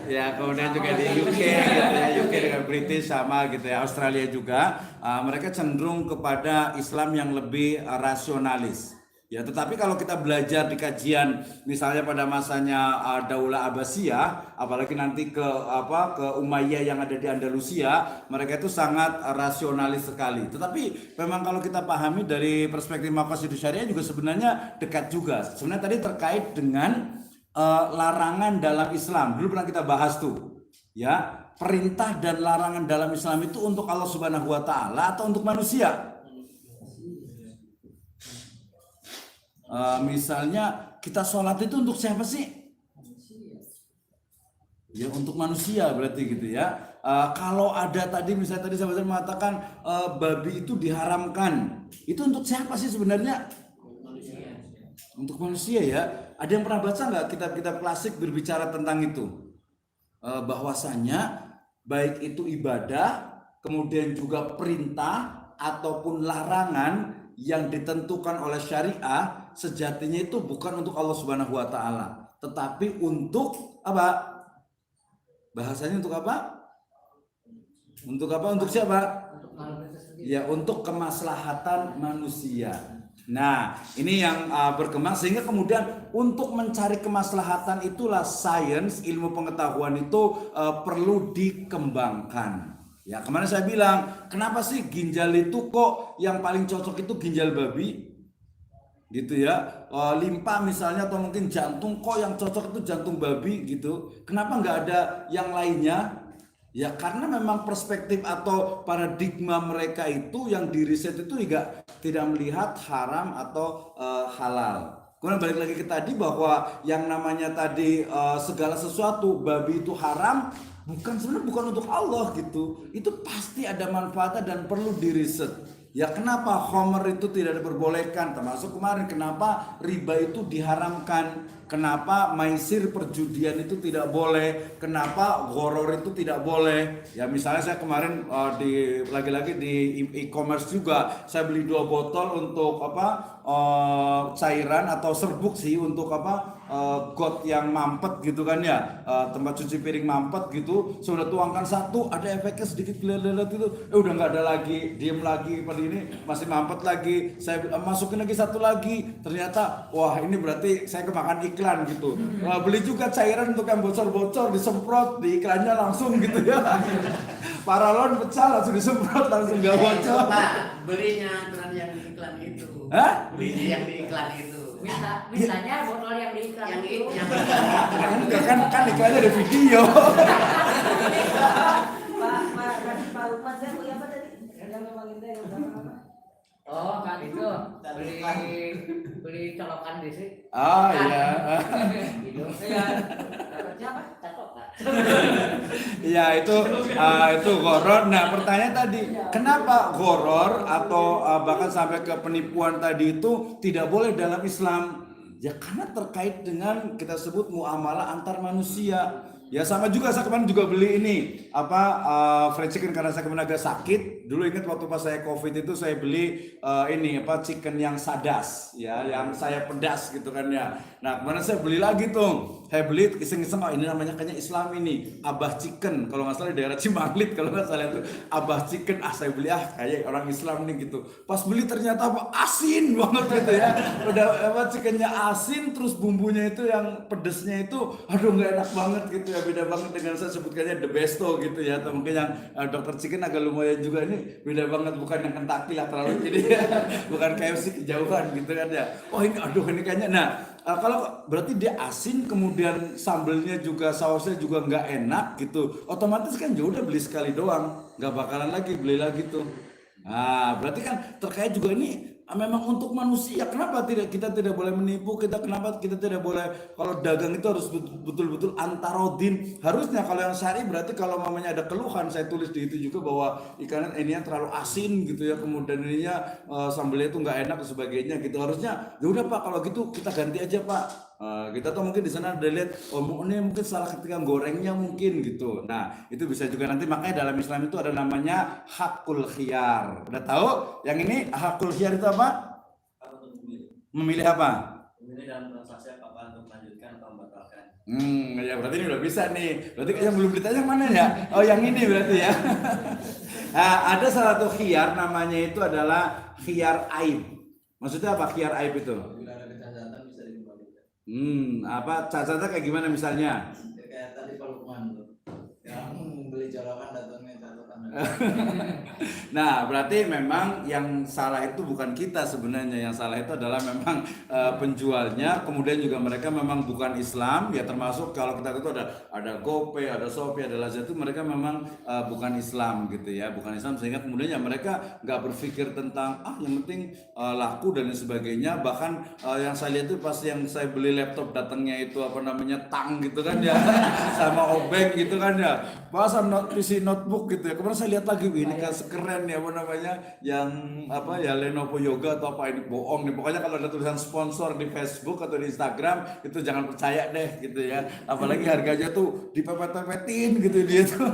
ya kemudian juga di UK, gitu ya, UK dengan British sama gitu ya, Australia juga, mereka cenderung kepada Islam yang lebih rasionalis. Ya, tetapi kalau kita belajar di kajian misalnya pada masanya Daulah Abbasiyah, apalagi nanti ke Umayyah yang ada di Andalusia, mereka itu sangat rasionalis sekali. Tetapi memang kalau kita pahami dari perspektif maqasidus syariah juga sebenarnya dekat juga. Sebenarnya tadi terkait dengan larangan dalam Islam. Dulu pernah kita bahas tuh. Ya, perintah dan larangan dalam Islam itu untuk Allah Subhanahu wa taala atau untuk manusia? Misalnya kita sholat itu untuk siapa sih? Ya untuk manusia berarti gitu ya. Kalau ada tadi misalnya tadi sahabat mengatakan babi itu diharamkan, itu untuk siapa sih sebenarnya? Untuk manusia ya. Ada yang pernah baca nggak kitab-kitab klasik berbicara tentang itu? Bahwasanya baik itu ibadah, kemudian juga perintah ataupun larangan yang ditentukan oleh syariah sejatinya itu bukan untuk Allah Subhanahu wa taala, tetapi untuk apa? Bahasanya untuk apa? Untuk apa? Untuk siapa? Ya, untuk kemaslahatan manusia. Nah, ini yang berkembang sehingga kemudian untuk mencari kemaslahatan itulah sains, ilmu pengetahuan itu perlu dikembangkan. Ya, kemarin saya bilang, kenapa sih ginjal itu kok yang paling cocok itu ginjal babi? Gitu ya, limpa misalnya atau mungkin jantung kok yang cocok itu jantung babi gitu. Kenapa nggak ada yang lainnya? Ya karena memang perspektif atau paradigma mereka itu yang diriset itu juga tidak melihat haram atau halal. Kemudian balik lagi ke tadi bahwa yang namanya tadi segala sesuatu babi itu haram sebenarnya bukan untuk Allah gitu. Itu pasti ada manfaatnya dan perlu diriset. Ya kenapa khamr itu tidak diperbolehkan, termasuk kemarin kenapa riba itu diharamkan, kenapa maisir perjudian itu tidak boleh, kenapa gharar itu tidak boleh. Ya misalnya saya kemarin lagi-lagi di e-commerce juga saya beli 2 botol untuk cairan atau serbuk sih untuk got yang mampet gitu kan ya, tempat cuci piring mampet gitu, sudah tuangkan 1 ada efeknya sedikit gelelet itu, udah nggak ada lagi, diem lagi pada ini masih mampet lagi, saya masukin lagi 1 lagi, ternyata wah ini berarti saya kemakan iklan gitu. Beli juga cairan untuk yang bocor-bocor disemprot di iklannya langsung gitu ya. Paralon pecah langsung disemprot langsung nggak bocor. Pak, belinya aturan yang di iklan itu. Hah? Belinya yang di iklan itu. Misalnya botol yang di iklan Yang itu. kan iklannya ada video. Pak Lukman saya beli apa tadi? Yang memang itu yang apa? Oh kan itu beli colokan di sini. Oh iya. Gitu. Ya. Siapa? Colokan. Ya itu gharar. Nah pertanyaan tadi, kenapa gharar atau bahkan sampai ke penipuan tadi itu tidak boleh dalam Islam? Ya karena terkait dengan kita sebut muamalah antar manusia. Ya sama juga saya kemarin juga beli ini fried chicken karena saya kemarin agak sakit. Dulu ingat waktu pas saya COVID itu saya beli chicken yang sadas ya, yang saya pedas gitu kan ya. Nah kemarin saya beli lagi tuh. Saya beli iseng-iseng, ini namanya kayaknya Islam ini, Abah Chicken kalau nggak salah di daerah Cimanglit kalau nggak salah itu Abah Chicken. Saya beli kayak orang Islam nih gitu. Pas beli ternyata asin banget gitu ya. Udah chickennya asin terus bumbunya itu yang pedesnya itu aduh nggak enak banget gitu ya. beda banget dengan saya sebutkannya the besto gitu ya, atau mungkin yang dokter chicken agak lumayan juga, ini beda banget, bukan yang Kentucky lah terlalu, jadi bukan KFC kejauhan gitu kan ya. Oh ini aduh ini kayaknya. Nah kalau berarti dia asin kemudian sambelnya juga sausnya juga nggak enak gitu, otomatis kan ya udah beli sekali doang, nggak bakalan lagi beli lagi tuh. Nah berarti kan terkait juga ini memang untuk manusia. Kenapa kita tidak boleh menipu? Kenapa kita tidak boleh, kalau dagang itu harus betul-betul antarodin. Harusnya kalau yang syari berarti kalau mamanya ada keluhan, saya tulis di itu juga bahwa ikan ininya terlalu asin gitu ya, kemudian ininya sambelnya itu nggak enak dan sebagainya gitu. Harusnya ya udah Pak, kalau gitu kita ganti aja Pak. Kita tuh mungkin di sana ada lihat, oh ini mungkin salah ketika gorengnya mungkin gitu. Nah itu bisa juga nanti, makanya dalam Islam itu ada namanya hakul khiyar. Udah tahu yang ini hakul khiyar itu apa? Memilih apa? Memilih dalam transaksi apakah untuk melanjutkan atau membatalkan. Ya berarti ini udah bisa nih. Berarti yang belum ditanya mana ya? Oh yang ini berarti ya. Nah, ada salah satu khiyar namanya itu adalah khiyar aib. Maksudnya apa khiyar aib itu? Bila ada kecacatan bisa dikembalikan. Apa cacatnya kayak gimana misalnya? Ya, kayak tadi Pak Lukman tuh, yang beli colokan datangnya catatan. Nah berarti memang yang salah itu bukan kita sebenarnya, yang salah itu adalah memang penjualnya, kemudian juga mereka memang bukan Islam ya, termasuk kalau kita itu ada GoPay, ada Shopee, ada Lazada, itu mereka memang bukan Islam gitu ya, bukan Islam, sehingga kemudian ya mereka nggak berpikir tentang yang penting laku dan lain sebagainya. Bahkan yang saya lihat itu pas yang saya beli laptop datangnya itu apa namanya tang gitu kan ya sama obeng gitu kan ya, bahasa PC notebook gitu ya. Kemudian saya lihat lagi ini kan keren ya, apa namanya yang apa ya Lenovo Yoga atau apa, ini bohong nih. Pokoknya kalau ada tulisan sponsor di Facebook atau di Instagram itu jangan percaya deh gitu ya, apalagi harganya tuh dipepet-pepetin gitu dia tuh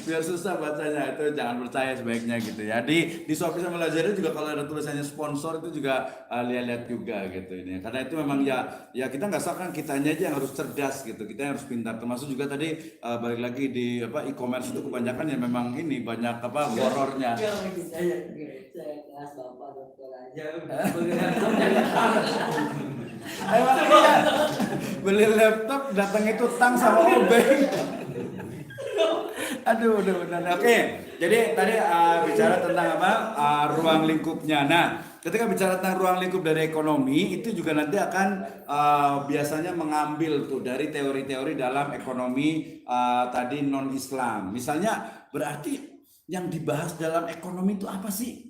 biar susah bacanya, itu jangan percaya sebaiknya gitu ya. Di Shopee sama Lazada juga kalau ada tulisannya sponsor itu juga lihat-lihat juga gitu ini, karena itu memang ya kita nggak salahkan, kitanya aja yang harus cerdas gitu, kita yang harus pintar. Termasuk juga tadi balik lagi di e-commerce itu kebanyakan ya memang ini banyak horornya. Saya kelas bapak dokter aja Makanya beli laptop datang itu tang sama obeng. Aduh. Oke. Jadi tadi bicara tentang apa? Ruang lingkupnya. Nah, ketika bicara tentang ruang lingkup dari ekonomi, itu juga nanti akan biasanya mengambil tuh dari teori-teori dalam ekonomi tadi non-Islam. Misalnya berarti yang dibahas dalam ekonomi itu apa sih?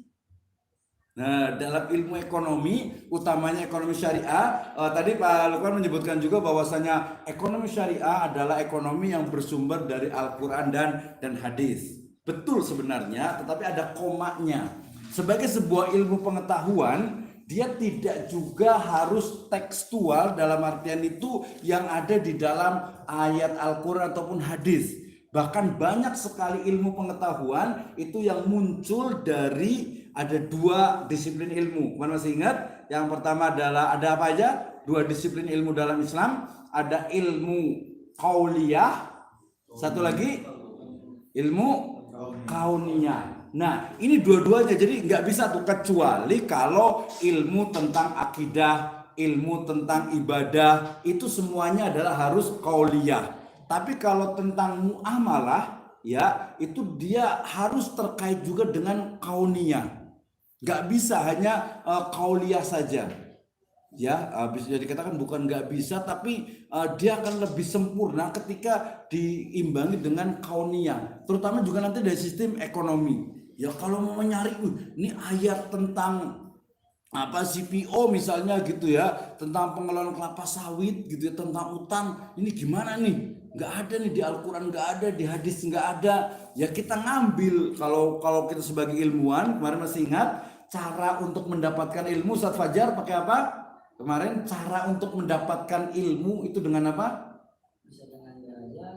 Nah, dalam ilmu ekonomi, utamanya ekonomi syariah, tadi Pak Lukman menyebutkan juga bahwasanya ekonomi syariah adalah ekonomi yang bersumber dari Al-Quran dan hadis. Betul sebenarnya, tetapi ada komanya. Sebagai sebuah ilmu pengetahuan, dia tidak juga harus tekstual dalam artian itu yang ada di dalam ayat Al-Quran ataupun hadis. Bahkan banyak sekali ilmu pengetahuan itu yang muncul dari ada dua disiplin ilmu. Kalian masih ingat? Yang pertama adalah ada apa aja? Dua disiplin ilmu dalam Islam. Ada ilmu qauliyah, satu lagi ilmu kauniyah. Nah ini dua-duanya, jadi nggak bisa tuh kecuali kalau ilmu tentang akidah, ilmu tentang ibadah, itu semuanya adalah harus qauliyah. Tapi kalau tentang muamalah ya itu dia harus terkait juga dengan kauniyah. Gak bisa hanya kauliyah saja. Ya bisa dikatakan bukan gak bisa, tapi dia akan lebih sempurna ketika diimbangi dengan kauniyah. Terutama juga nanti dari sistem ekonomi. Ya kalau mau mencari ini ayat tentang apa CPO misalnya gitu ya, tentang pengelolaan kelapa sawit gitu ya, tentang utang, ini gimana nih? Nggak ada nih di Al-Quran, nggak ada di hadis, nggak ada. Ya kita ngambil kalau kita sebagai ilmuwan, kemarin masih ingat cara untuk mendapatkan ilmu Ustaz Fajar pakai apa? Kemarin cara untuk mendapatkan ilmu itu dengan apa? bisa dengan belajar,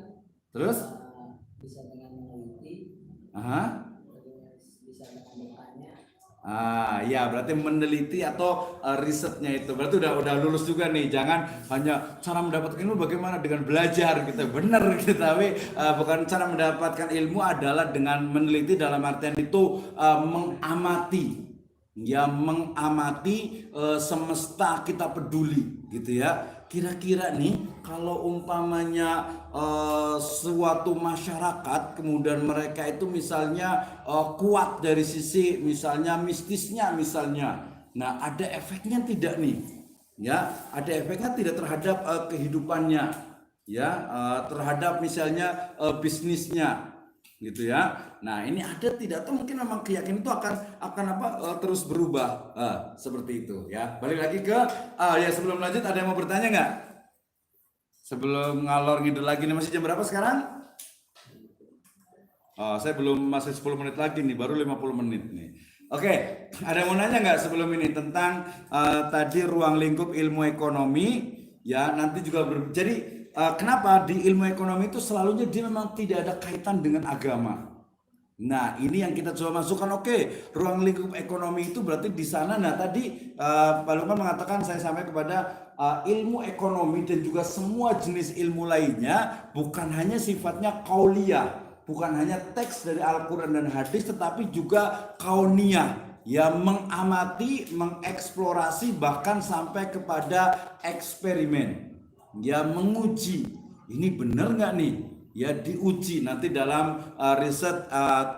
Terus? bisa dengan meneliti, bisa dengan bertanya. Ya berarti meneliti atau risetnya itu berarti udah lulus juga nih. Jangan hanya cara mendapatkan ilmu bagaimana dengan belajar gitu, bener gitu, tapi bukan cara mendapatkan ilmu adalah dengan meneliti dalam artian itu mengamati. Ya mengamati semesta kita peduli gitu ya. kira-kira nih kalau umpamanya suatu masyarakat kemudian mereka itu misalnya kuat dari sisi misalnya mistisnya misalnya, nah ada efeknya tidak nih? Ya, ada efeknya tidak terhadap kehidupannya, ya, terhadap misalnya bisnisnya, gitu ya. Nah ini ada tidak, atau mungkin memang keyakinan itu akan terus berubah seperti itu ya. Balik lagi ke ya sebelum lanjut ada yang mau bertanya nggak? Sebelum ngalor ngidul lagi nih, masih jam berapa sekarang? Saya belum, masih 10 menit lagi nih, baru 50 menit nih. Oke, ada yang mau nanya nggak sebelum ini tentang tadi ruang lingkup ilmu ekonomi ya, nanti juga jadi kenapa di ilmu ekonomi itu selalunya dia memang tidak ada kaitan dengan agama. Nah ini yang kita coba masukkan. Oke, ruang lingkup ekonomi itu berarti di sana. Nah tadi Pak Lukman mengatakan saya sampai kepada ilmu ekonomi dan juga semua jenis ilmu lainnya bukan hanya sifatnya qauliyah, bukan hanya teks dari Al-Quran dan hadis, tetapi juga kauniyah, ya, mengamati, mengeksplorasi, bahkan sampai kepada eksperimen. Ya, menguji ini benar nggak nih, ya diuji nanti dalam riset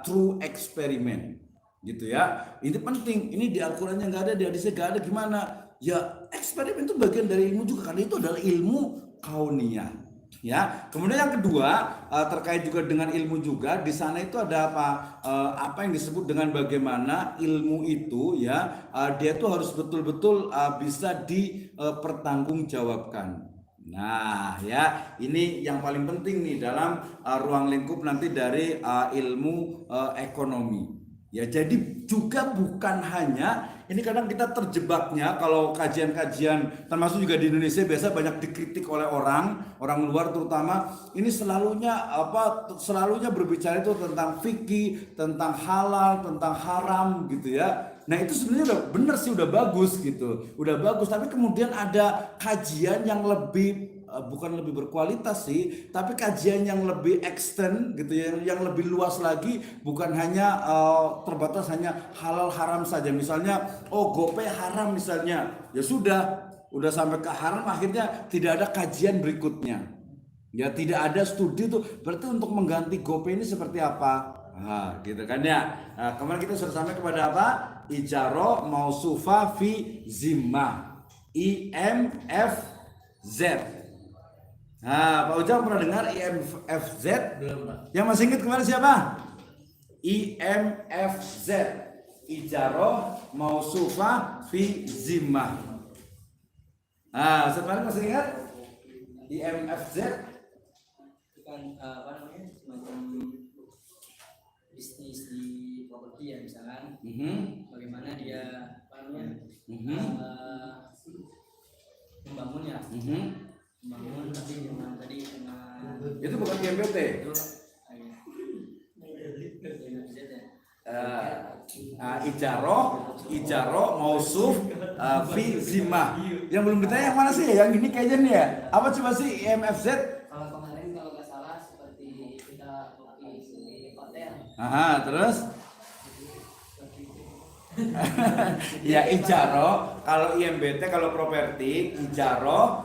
true experiment gitu ya. Ini penting, ini di Al-Qurannya nggak ada, di hadisnya nggak ada, gimana ya. Eksperimen itu bagian dari ilmu juga, karena itu adalah ilmu kauniyah ya. Kemudian yang kedua terkait juga dengan ilmu juga, di sana itu ada apa yang disebut dengan bagaimana ilmu itu ya, dia tuh harus betul-betul bisa dipertanggungjawabkan. Nah ya, ini yang paling penting nih dalam ruang lingkup nanti dari ilmu ekonomi. Ya jadi juga bukan hanya ini, kadang kita terjebaknya kalau kajian-kajian termasuk juga di Indonesia biasa banyak dikritik oleh orang luar terutama, ini selalunya berbicara itu tentang fikih, tentang halal, tentang haram gitu ya. Nah itu sebenarnya udah bener sih, udah bagus gitu, udah bagus. Tapi kemudian ada kajian yang lebih bukan lebih berkualitas sih, tapi kajian yang lebih extend gitu ya, yang lebih luas lagi, bukan hanya terbatas hanya halal haram saja. Misalnya GoPay haram misalnya, ya sudah sampai ke haram, akhirnya tidak ada kajian berikutnya. Ya tidak ada studi tuh, berarti untuk mengganti GoPay ini seperti apa? Nah, gitu kan ya. Nah, kemarin kita sudah sampai kepada apa? Ijaro mausufa fi zimmah, IMFZ. Nah, Pak Ujang pernah dengar IMFZ? Belum, Pak. Yang masih ingat kemarin siapa? IMFZ, Ijaro mausufa fi zimmah. Nah, sebenarnya masih ingat IMFZ? Bukan semacam bisnis di properti ya, misalkan bagaimana dia membangun ya, membangun tapi dengan Itu bukan GMBT. itu Ijaro mausuf fi zimmah. Yang belum ditanya yang mana sih? Yang ini kayaknya nih ya. Apa coba sih IMFZ? kalau kemarin kalau nggak salah seperti kita di hotel. Terus? Ya ijaro, kalau IMBT kalau properti, ijaro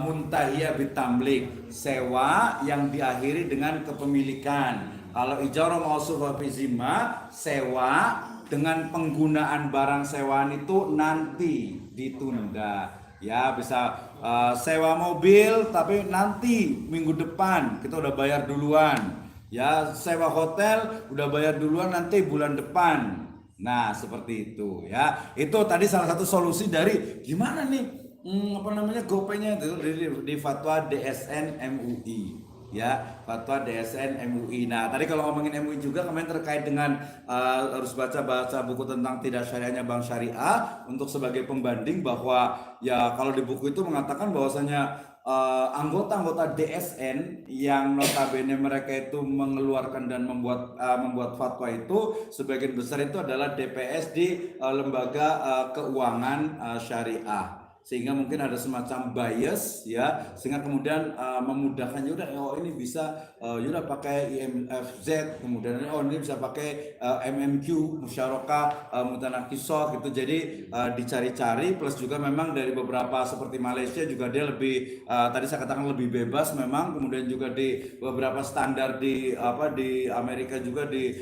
muntahiyah bitamlik, sewa yang diakhiri dengan kepemilikan. Kalau ijaro mausufah fi zimmah, sewa dengan penggunaan barang sewaan itu nanti ditunda. Ya bisa sewa mobil tapi nanti minggu depan kita udah bayar duluan. Ya sewa hotel udah bayar duluan nanti bulan depan. Nah seperti itu ya. Itu tadi salah satu solusi dari gimana nih GoPay-nya itu di fatwa DSN MUI ya, fatwa DSN MUI. Nah tadi kalau ngomongin MUI juga kemarin terkait dengan harus baca buku tentang tidak syariahnya bank syariah untuk sebagai pembanding bahwa ya kalau di buku itu mengatakan bahwasanya anggota-anggota DSN yang notabene mereka itu mengeluarkan dan membuat fatwa itu sebagian besar itu adalah DPS di lembaga keuangan syariah sehingga mungkin ada semacam bias ya, sehingga kemudian memudahkan yaudah ini bisa yaudah pakai IMFZ, kemudian ini bisa pakai MMQ musyarakah mutanakisah gitu. Jadi dicari-cari, plus juga memang dari beberapa seperti Malaysia juga dia lebih tadi saya katakan lebih bebas memang, kemudian juga di beberapa standar di Amerika juga, di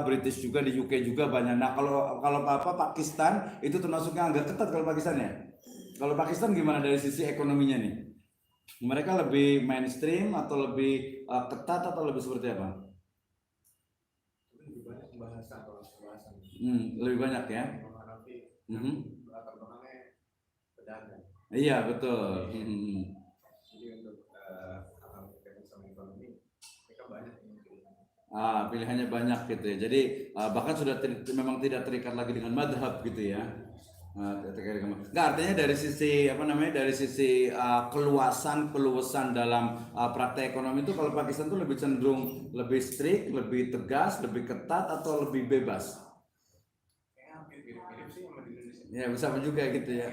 British juga, di UK juga banyak. Nah kalau Pakistan itu termasuknya agak ketat kalau Pakistan ya. Kalau Pakistan gimana dari sisi ekonominya nih? Mereka lebih mainstream atau lebih ketat atau lebih seperti apa? Lebih banyak pembahasan. Lebih banyak ya. Latar belakangnya pedagang. Iya betul. Jadi untuk hal-hal berkaitan sama ekonomi, mereka banyak yang Pilihannya banyak gitu ya. Jadi bahkan sudah memang tidak terikat lagi dengan madhab gitu ya. Nggak, artinya dari sisi dari sisi peluasan dalam praktek ekonomi itu kalau Pakistan tuh lebih cenderung lebih strict, lebih tegas, lebih ketat atau lebih bebas? kayaknya hampir mirip-mirip sih sama di Indonesia. Ya sama juga gitu ya.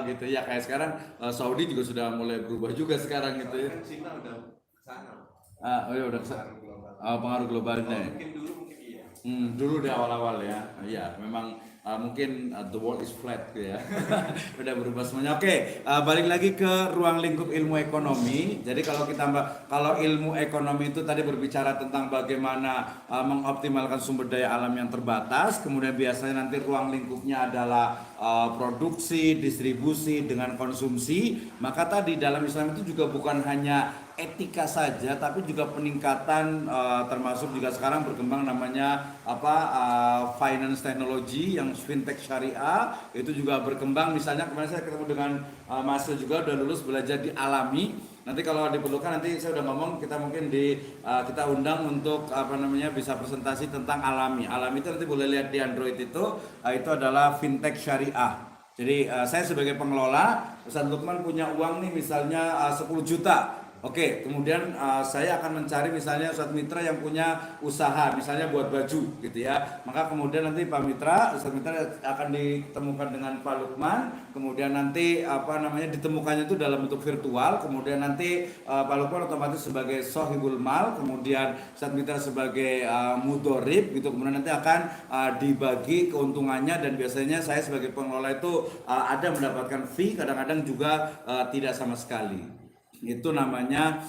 Gitu ya, kayak sekarang Saudi juga sudah mulai berubah juga sekarang gitu ya. Cina udah kesana. Udah pengaruh globalnya. Mungkin dulu mungkin iya. Dulu di awal-awal ya. Iya, memang mungkin the world is flat gitu ya. Udah berubah semuanya. Oke, balik lagi ke ruang lingkup ilmu ekonomi. Jadi kalau ilmu ekonomi itu tadi berbicara tentang bagaimana mengoptimalkan sumber daya alam yang terbatas, kemudian biasanya nanti ruang lingkupnya adalah produksi, distribusi dengan konsumsi. Maka tadi dalam Islam itu juga bukan hanya etika saja, tapi juga peningkatan termasuk juga sekarang berkembang namanya finance technology yang fintech syariah itu juga berkembang. Misalnya kemarin saya ketemu dengan mahasiswa juga udah lulus belajar di Alami. Nanti kalau diperlukan nanti saya udah ngomong kita mungkin kita undang untuk bisa presentasi tentang Alami. Alami itu nanti boleh lihat di Android itu adalah fintech syariah. Jadi saya sebagai pengelola, Ustaz Lukman punya uang nih misalnya 10 juta. Oke, kemudian saya akan mencari misalnya Ustadz Mitra yang punya usaha misalnya buat baju gitu ya. Maka kemudian nanti Pak Mitra, Ustadz Mitra akan ditemukan dengan Pak Lukman. Kemudian nanti ditemukannya itu dalam bentuk virtual. Kemudian nanti Pak Lukman otomatis sebagai sohibul mal, kemudian Ustadz Mitra sebagai mudorib gitu. Kemudian nanti akan dibagi keuntungannya, dan biasanya saya sebagai pengelola itu ada mendapatkan fee, kadang-kadang juga tidak sama sekali. Itu namanya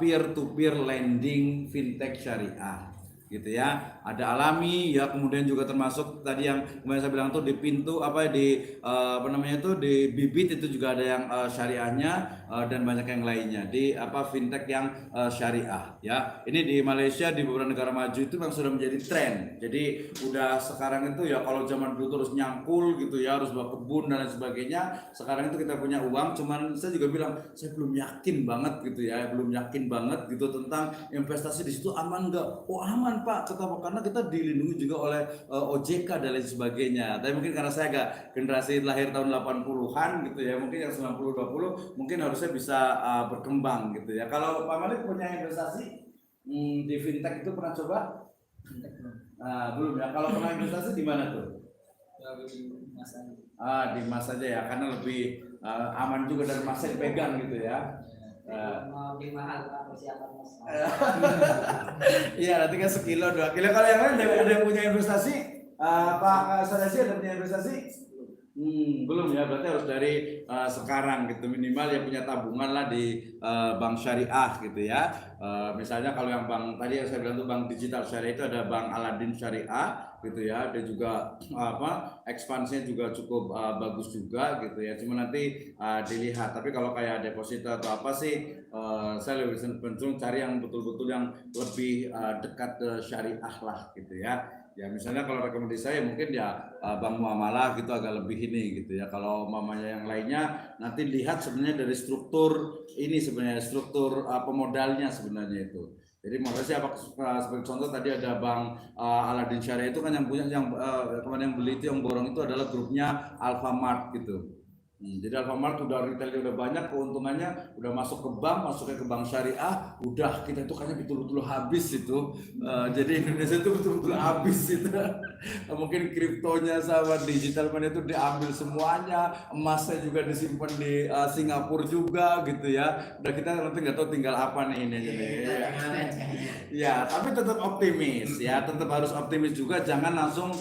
peer to peer lending fintech syariah gitu ya. Ada Alami ya, kemudian juga termasuk tadi yang kemarin saya bilang tuh di pintu di Bibit itu juga ada yang syariahnya dan banyak yang lainnya di fintech yang syariah ya. Ini di Malaysia, di beberapa negara maju itu memang sudah menjadi tren. Jadi udah sekarang itu ya, kalau zaman dulu terus nyangkul gitu ya, harus bawa kebun dan lain sebagainya. Sekarang itu kita punya uang, cuman saya juga bilang saya belum yakin banget gitu ya, belum yakin banget gitu tentang investasi di situ aman nggak? Oh aman Pak, karena kita dilindungi juga oleh OJK dan lain sebagainya. Tapi mungkin karena saya agak generasi lahir tahun 80-an gitu ya, mungkin yang 90-20 mungkin harusnya bisa berkembang gitu ya. Kalau Pak Malik punya investasi di fintech itu pernah coba? Belum ya. Kalau pernah investasi di mana tuh? Di emas aja ya, karena lebih aman juga dan emasnya dipegang gitu ya. Mau dimahal Pak persiapan Mas. Iya, nanti kan sekilo 2 kilo. Kalau yang lain ada yang punya investasi? Pak Sadasi ada punya investasi? Belum ya, berarti harus dari sekarang gitu, minimal ya punya tabungan lah di bank syariah gitu ya. Misalnya kalau yang bank tadi yang saya bilang tuh bank digital syariah itu ada Bank Aladin Syariah gitu ya, dan juga ekspansinya juga cukup bagus juga gitu ya. Cuma nanti dilihat. Tapi kalau kayak deposito atau apa sih, saya lebih cenderung cari yang betul-betul yang lebih dekat ke syariah lah gitu ya. Ya misalnya kalau rekomendasi saya mungkin ya bank muamalah gitu agak lebih ini gitu ya. Kalau mamanya yang lainnya nanti lihat sebenarnya dari struktur ini, sebenarnya struktur pemodalnya sebenarnya itu. Jadi modalnya sebagai contoh tadi ada Bank Aladin Syariah itu kan yang punya yang kemarin yang beli itu yang borong itu adalah grupnya Alfamart gitu. Jadi Alfamart udah retailnya udah banyak, keuntungannya udah masuknya ke bank syariah, udah kita itu kayaknya betul-betul habis itu. Jadi Indonesia itu betul-betul habis itu. Mungkin kriptonya sama digital money itu diambil semuanya, emasnya juga disimpan di Singapura juga gitu ya. Udah kita nanti nggak tahu tinggal apa nih ini. Ya, tapi tetap optimis ya, tetap harus optimis juga, jangan langsung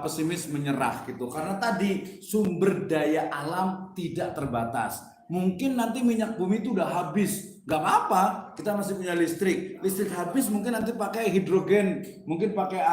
pesimis menyerah gitu. Karena tadi sumber daya alam tidak terbatas. Mungkin nanti minyak bumi itu udah habis, gak apa-apa, kita masih punya listrik habis mungkin nanti pakai hidrogen, mungkin pakai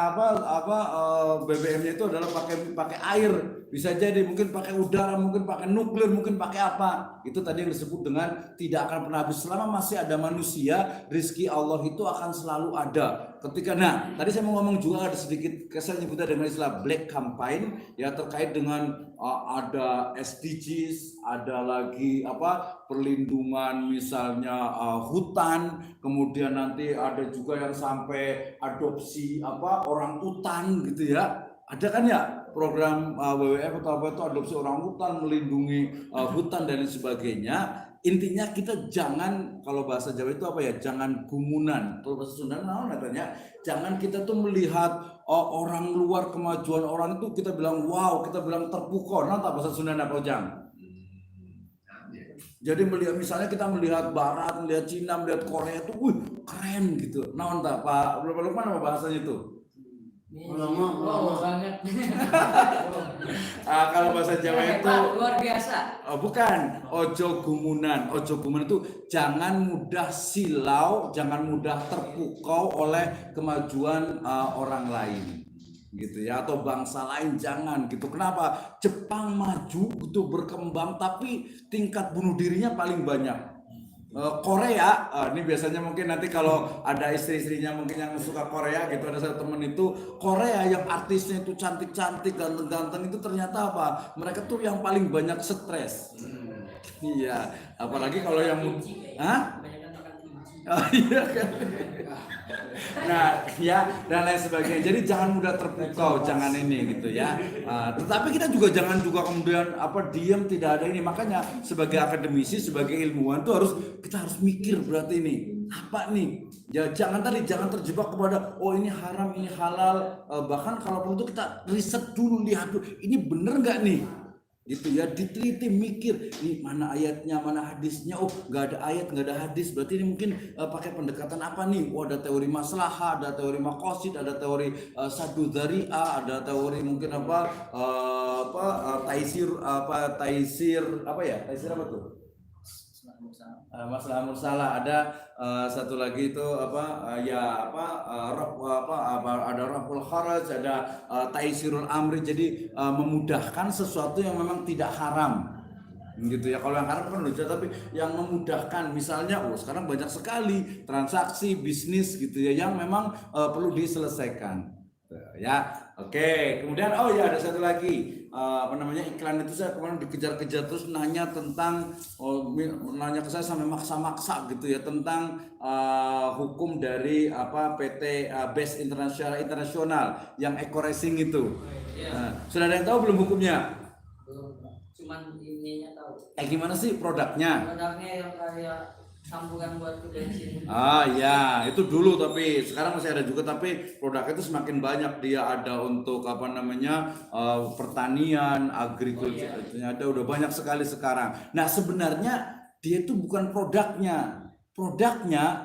BBM-nya itu adalah pakai air, bisa jadi mungkin pakai udara, mungkin pakai nuklir, mungkin pakai apa. Itu tadi yang disebut dengan tidak akan pernah habis. Selama masih ada manusia, rezeki Allah itu akan selalu ada. Tadi saya mau ngomong juga ada sedikit kesan nyebutnya dengan istilah black campaign ya, terkait dengan ada SDGs, ada lagi perlindungan misalnya hutan, kemudian nanti ada juga yang sampai adopsi orang utan gitu ya. Ada kan ya program WWF atau apa itu adopsi orang hutan, melindungi hutan dan lain sebagainya. Intinya kita jangan, kalau bahasa Jawa itu jangan gumunan. Kalau bahasa Sunda katanya jangan kita tuh melihat orang luar, kemajuan orang itu kita bilang wow, kita bilang terpukau. Nah, bahasa Sunda apa Ujang? Jadi misalnya kita melihat Barat, melihat Cina, melihat Korea itu, keren gitu. Nah, entah Pak Lukman apa bahasanya itu? Banget. Kalau bahasa Jawa itu luar biasa. Bukan, ojo gumunan. Ojo gumunan itu jangan mudah silau, jangan mudah terpukau oleh kemajuan orang lain. Gitu ya, atau bangsa lain jangan gitu. Kenapa? Jepang maju itu berkembang tapi tingkat bunuh dirinya paling banyak. Korea, ini biasanya mungkin nanti kalau ada istri-istrinya mungkin yang suka Korea gitu, ada satu temen itu Korea yang artisnya itu cantik-cantik, ganteng-ganteng itu ternyata mereka tuh yang paling banyak stres. Iya, apalagi kalau yang iya kan. Nah, ya dan lain sebagainya. Jadi jangan mudah terpukau, jangan ini gitu ya. Tetapi kita juga jangan kemudian diam tidak ada ini. Makanya sebagai akademisi, sebagai ilmuwan tuh kita harus mikir berarti ini apa nih. Ya jangan terjebak kepada ini haram, ini halal. Bahkan kalau perlu itu kita riset dulu, lihat dulu ini bener nggak nih. Gitu ya, diteliti, mikir ini mana ayatnya, mana hadisnya. Nggak ada ayat, nggak ada hadis, berarti ini mungkin pakai pendekatan apa nih? Ada teori maslahah, ada teori makosid, ada teori sadu dzari'ah, ada teori mungkin taisir apa tuh? Masalah mursalah. Ada satu lagi itu ada raful kharaj, ada taisirul amri. Jadi memudahkan sesuatu yang memang tidak haram gitu ya. Kalau yang haram kan lucu, tapi yang memudahkan misalnya sekarang banyak sekali transaksi bisnis gitu ya yang memang perlu diselesaikan ya. Oke, kemudian ada satu lagi iklan itu saya kemarin dikejar-kejar terus nanya tentang nanya ke saya sampai maksa-maksa gitu ya tentang hukum dari PT Base Internasional yang eco racing itu. Sudah ada yang tahu belum hukumnya? Belum, cuman ininya tahu. Gimana sih produknya? Produknya yang kayak sambungan buat ke bensin. Ya itu dulu, tapi sekarang masih ada juga, tapi produknya itu semakin banyak. Dia ada untuk pertanian, agriculture, ada udah banyak sekali sekarang. Nah sebenarnya dia itu bukan produknya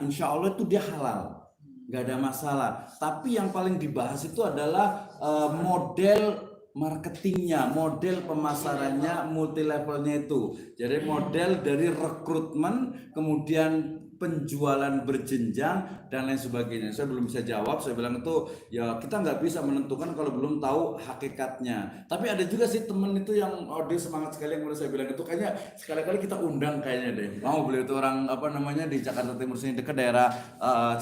insya Allah itu dia halal, nggak ada masalah. Tapi yang paling dibahas itu adalah model marketingnya, model pemasarannya, multi levelnya itu. Jadi model dari rekrutmen, kemudian penjualan berjenjang dan lain sebagainya. Saya belum bisa jawab. Saya bilang itu ya kita nggak bisa menentukan kalau belum tahu hakikatnya. Tapi ada juga sih temen itu yang dia semangat sekali yang saya bilang itu, kayaknya sekali-kali kita undang kayaknya deh. Mau beliau itu orang di Jakarta Timur sini dekat daerah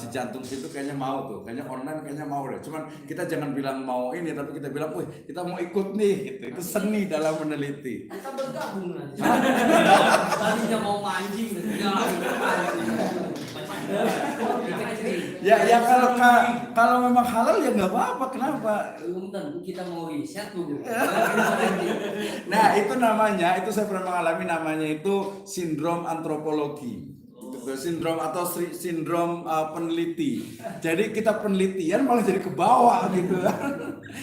Cijantung situ, kayaknya mau tuh. Kayaknya online kayaknya mau deh. Cuman kita jangan bilang mau ini, tapi kita bilang, kita mau ikut nih gitu. Itu seni dalam meneliti. Kita bergabung nanti. Tadinya mau mancing, mancing. Ya kalau memang halal ya nggak apa-apa. Kenapa? Belum tentu kita mau riset dulu. Nah itu namanya, itu saya pernah mengalami, namanya itu sindrom antropologi. Sindrom atau sindrom peneliti. Jadi kita penelitian malah jadi ke bawah gitu.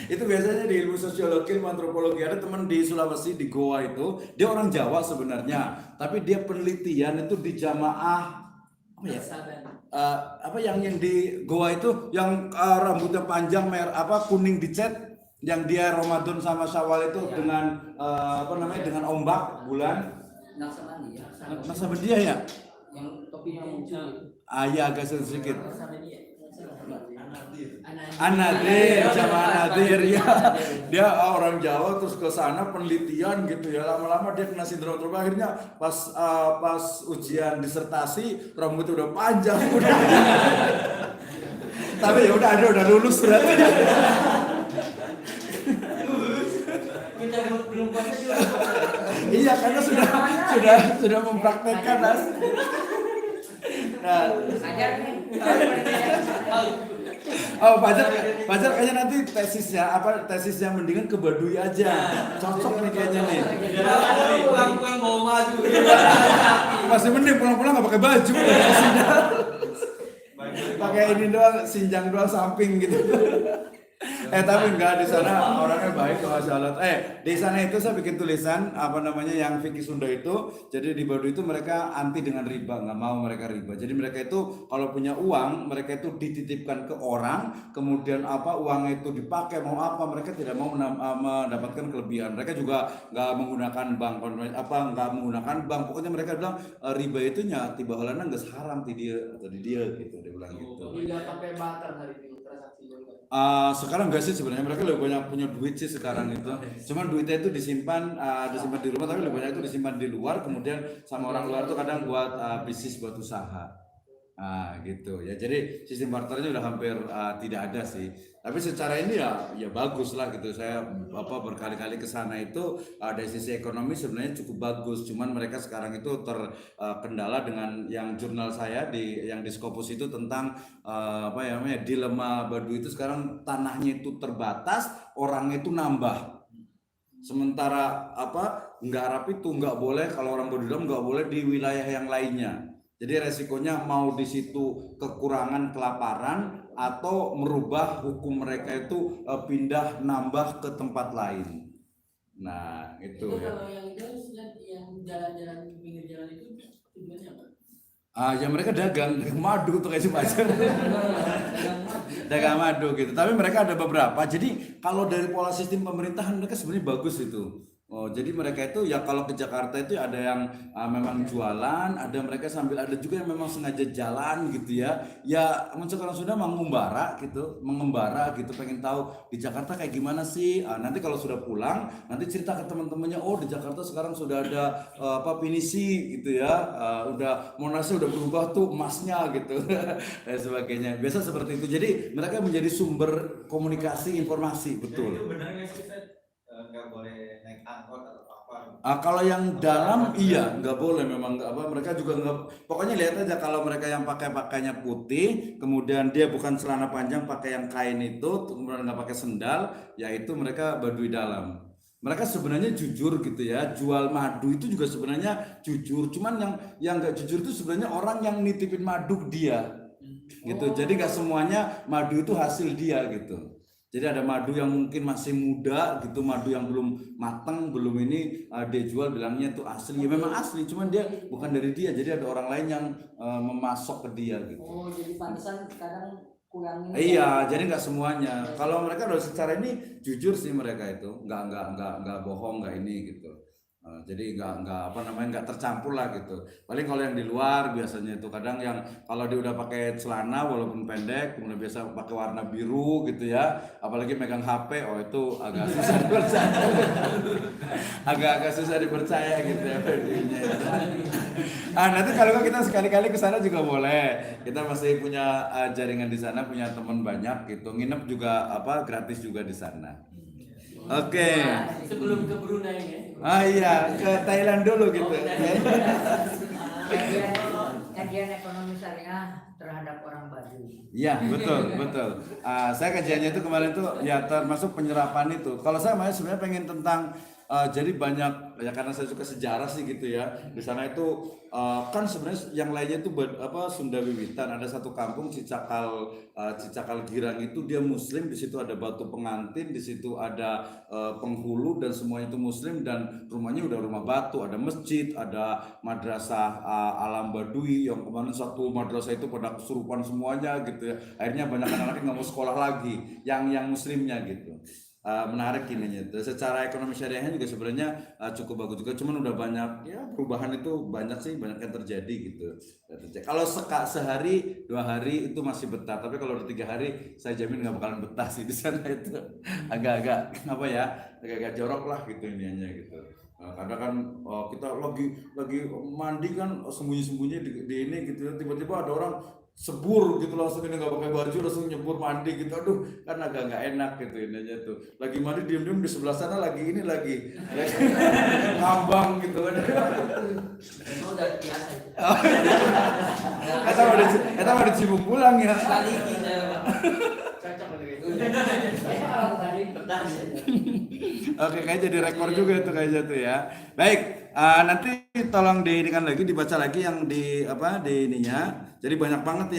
Itu biasanya di ilmu sosiologi, ilmu antropologi. Ada teman di Sulawesi, di Goa itu, dia orang Jawa sebenarnya, tapi dia penelitian itu di jamaah apa ya? Apa yang di Goa itu yang rambutnya panjang kuning dicat, yang dia Ramadan sama Syawal itu dengan dengan ombak bulan Naksabandia ya? Yang topinya lucu. Ya agak sedikit. Anadir, sama Anadir ya. Dia orang Jawa terus ke sana penelitian gitu ya. Lama-lama dia kena sindrom antropologi. Akhirnya pas ujian disertasi rambutnya udah panjang udah. Tapi ya udah lulus berarti. Kita belum puasa juga. Iya, karena sudah mempraktekkan. Nah, Pajar kayaknya nanti tesisnya mendingan ke Baduy aja. Cocok nih kayaknya nih. Pulang mau maju. Masih mending pulang-pulang nggak pakai baju. Pakai ini doang, sinjang doang samping gitu. Tapi enggak, di sana orangnya baik kok, Masya Allah. Di sana itu saya bikin tulisan yang fikih Sunda itu. Jadi di Baduy itu mereka anti dengan riba, nggak mau mereka riba. Jadi mereka itu kalau punya uang, mereka itu dititipkan ke orang, kemudian uangnya itu dipakai mau apa, mereka tidak mau mendapatkan kelebihan. Mereka juga nggak menggunakan bank, nggak menggunakan bank. Pokoknya mereka bilang riba itu tiba halana nggak haram di dia gitu, dia bilang gitu. Tidak pakai barter hari ini transaksi juga. Sekarang enggak sih sebenarnya, mereka lebih banyak punya duit sih sekarang itu. Cuman duitnya itu disimpan di rumah, tapi lebih banyak itu disimpan di luar, kemudian sama orang luar tuh kadang buat bisnis, buat usaha. Gitu ya. Jadi sistem barternya udah hampir tidak ada sih. Tapi secara ini ya bagus lah gitu. Saya berkali-kali ke sana itu dari sisi ekonomi sebenarnya cukup bagus. Cuman mereka sekarang itu terkendala dengan yang jurnal saya yang di Scopus itu tentang dilema Baduy itu sekarang tanahnya itu terbatas, orangnya itu nambah. Sementara nggak rapi itu nggak boleh, kalau orang Baduy nggak boleh di wilayah yang lainnya. Jadi resikonya mau di situ kekurangan kelaparan atau merubah hukum mereka itu pindah nambah ke tempat lain. Nah itu ya. Kalau yang itu yang jalan-jalan di pinggir jalan itu tujuannya apa? Ya mereka dagang madu tuh kayak semacam dagang madu gitu. Tapi mereka ada beberapa. Jadi kalau dari pola sistem pemerintahan mereka sebenarnya bagus itu. Jadi mereka itu ya kalau ke Jakarta itu ada yang memang jualan, ada mereka sambil, ada juga yang memang sengaja jalan gitu ya. Ya orang sudah mengembara gitu, pengen tahu di Jakarta kayak gimana sih. Nanti kalau sudah pulang, nanti cerita ke teman-temannya, di Jakarta sekarang sudah ada pinisi gitu ya. Udah Monasnya udah berubah tuh emasnya gitu dan sebagainya. Biasa seperti itu. Jadi mereka menjadi sumber komunikasi informasi, betul. Itu benar nggak sih, nggak boleh naik angkot atau apa? Kalau yang dalam iya nggak boleh, memang mereka juga nggak. Pokoknya lihat aja kalau mereka yang pakainya putih, kemudian dia bukan celana panjang, pakai yang kain itu, kemudian nggak pakai sendal, yaitu mereka Baduy dalam. Mereka sebenarnya jujur gitu ya, jual madu itu juga sebenarnya jujur. Cuman yang nggak jujur itu sebenarnya orang yang nitipin madu dia, gitu. Jadi nggak semuanya madu itu hasil dia gitu. Jadi ada madu yang mungkin masih muda gitu, madu yang belum matang, belum ini dia jual bilangnya itu asli. Ya memang asli, cuman dia bukan dari dia. Jadi ada orang lain yang memasok ke dia gitu. Jadi pantesan kadang kurangin. Iya, jadi nggak semuanya. Kalau mereka udah secara ini jujur sih mereka itu, nggak bohong, nggak ini gitu. Jadi nggak tercampur lah gitu. Paling kalau yang di luar biasanya itu kadang yang kalau dia udah pakai celana walaupun pendek, kemudian biasa pakai warna biru gitu ya, apalagi megang HP, itu agak susah dipercaya. agak susah dipercaya gitu ya. Nanti kalau kita sekali-kali ke sana juga boleh. Kita masih punya jaringan di sana, punya teman banyak gitu. Nginep juga gratis juga di sana. Oke. Sebelum ke Brunei ya. Iya, ke Thailand dulu gitu. Yang kajian ekonomi syariah terhadap orang Baduy. Iya, betul. Saya kajiannya itu kemarin tuh ya termasuk penyerapan itu. Kalau saya sebenarnya pengen tentang jadi banyak ya karena saya suka sejarah sih gitu ya. Di sana itu kan sebenarnya yang lainnya itu Sunda Wiwitan, ada satu kampung Cicakal Girang itu dia Muslim, di situ ada batu pengantin, di situ ada penghulu dan semuanya itu Muslim dan rumahnya udah rumah batu, ada masjid, ada madrasah Alam Baduy yang kemarin satu madrasah itu pada kesurupan semuanya gitu ya. Akhirnya banyak anak-anak nggak mau sekolah lagi yang muslimnya gitu. Menarik ininya. Secara ekonomi syariahnya juga sebenarnya cukup bagus juga, cuman udah banyak ya perubahan itu banyak yang terjadi gitu. Kalau sehari 2 hari itu masih betah, tapi kalau udah 3 hari saya jamin nggak bakalan betah sih di sana itu. Agak jorok lah gitu iniannya gitu. Karena kan kita lagi mandi kan sembunyi-sembunyi di ini gitu, tiba-tiba ada orang sebur gitu langsung ini nggak pakai baju langsung nyebur mandi gitu, aduh kan agak nggak enak gitu ininya tuh. Lagi mandi diem-diem di sebelah sana lagi ngambang gitu kan. Oh, udah biasa itu. Kita mau dicibung pulang ya. Sekali kita. Cocok gitu. Kalau Baduy Oke, kayak jadi rekor juga itu kayaknya tuh ya. Baik, nanti tolong dibaca lagi yang di ininya. Jadi banyak banget ya.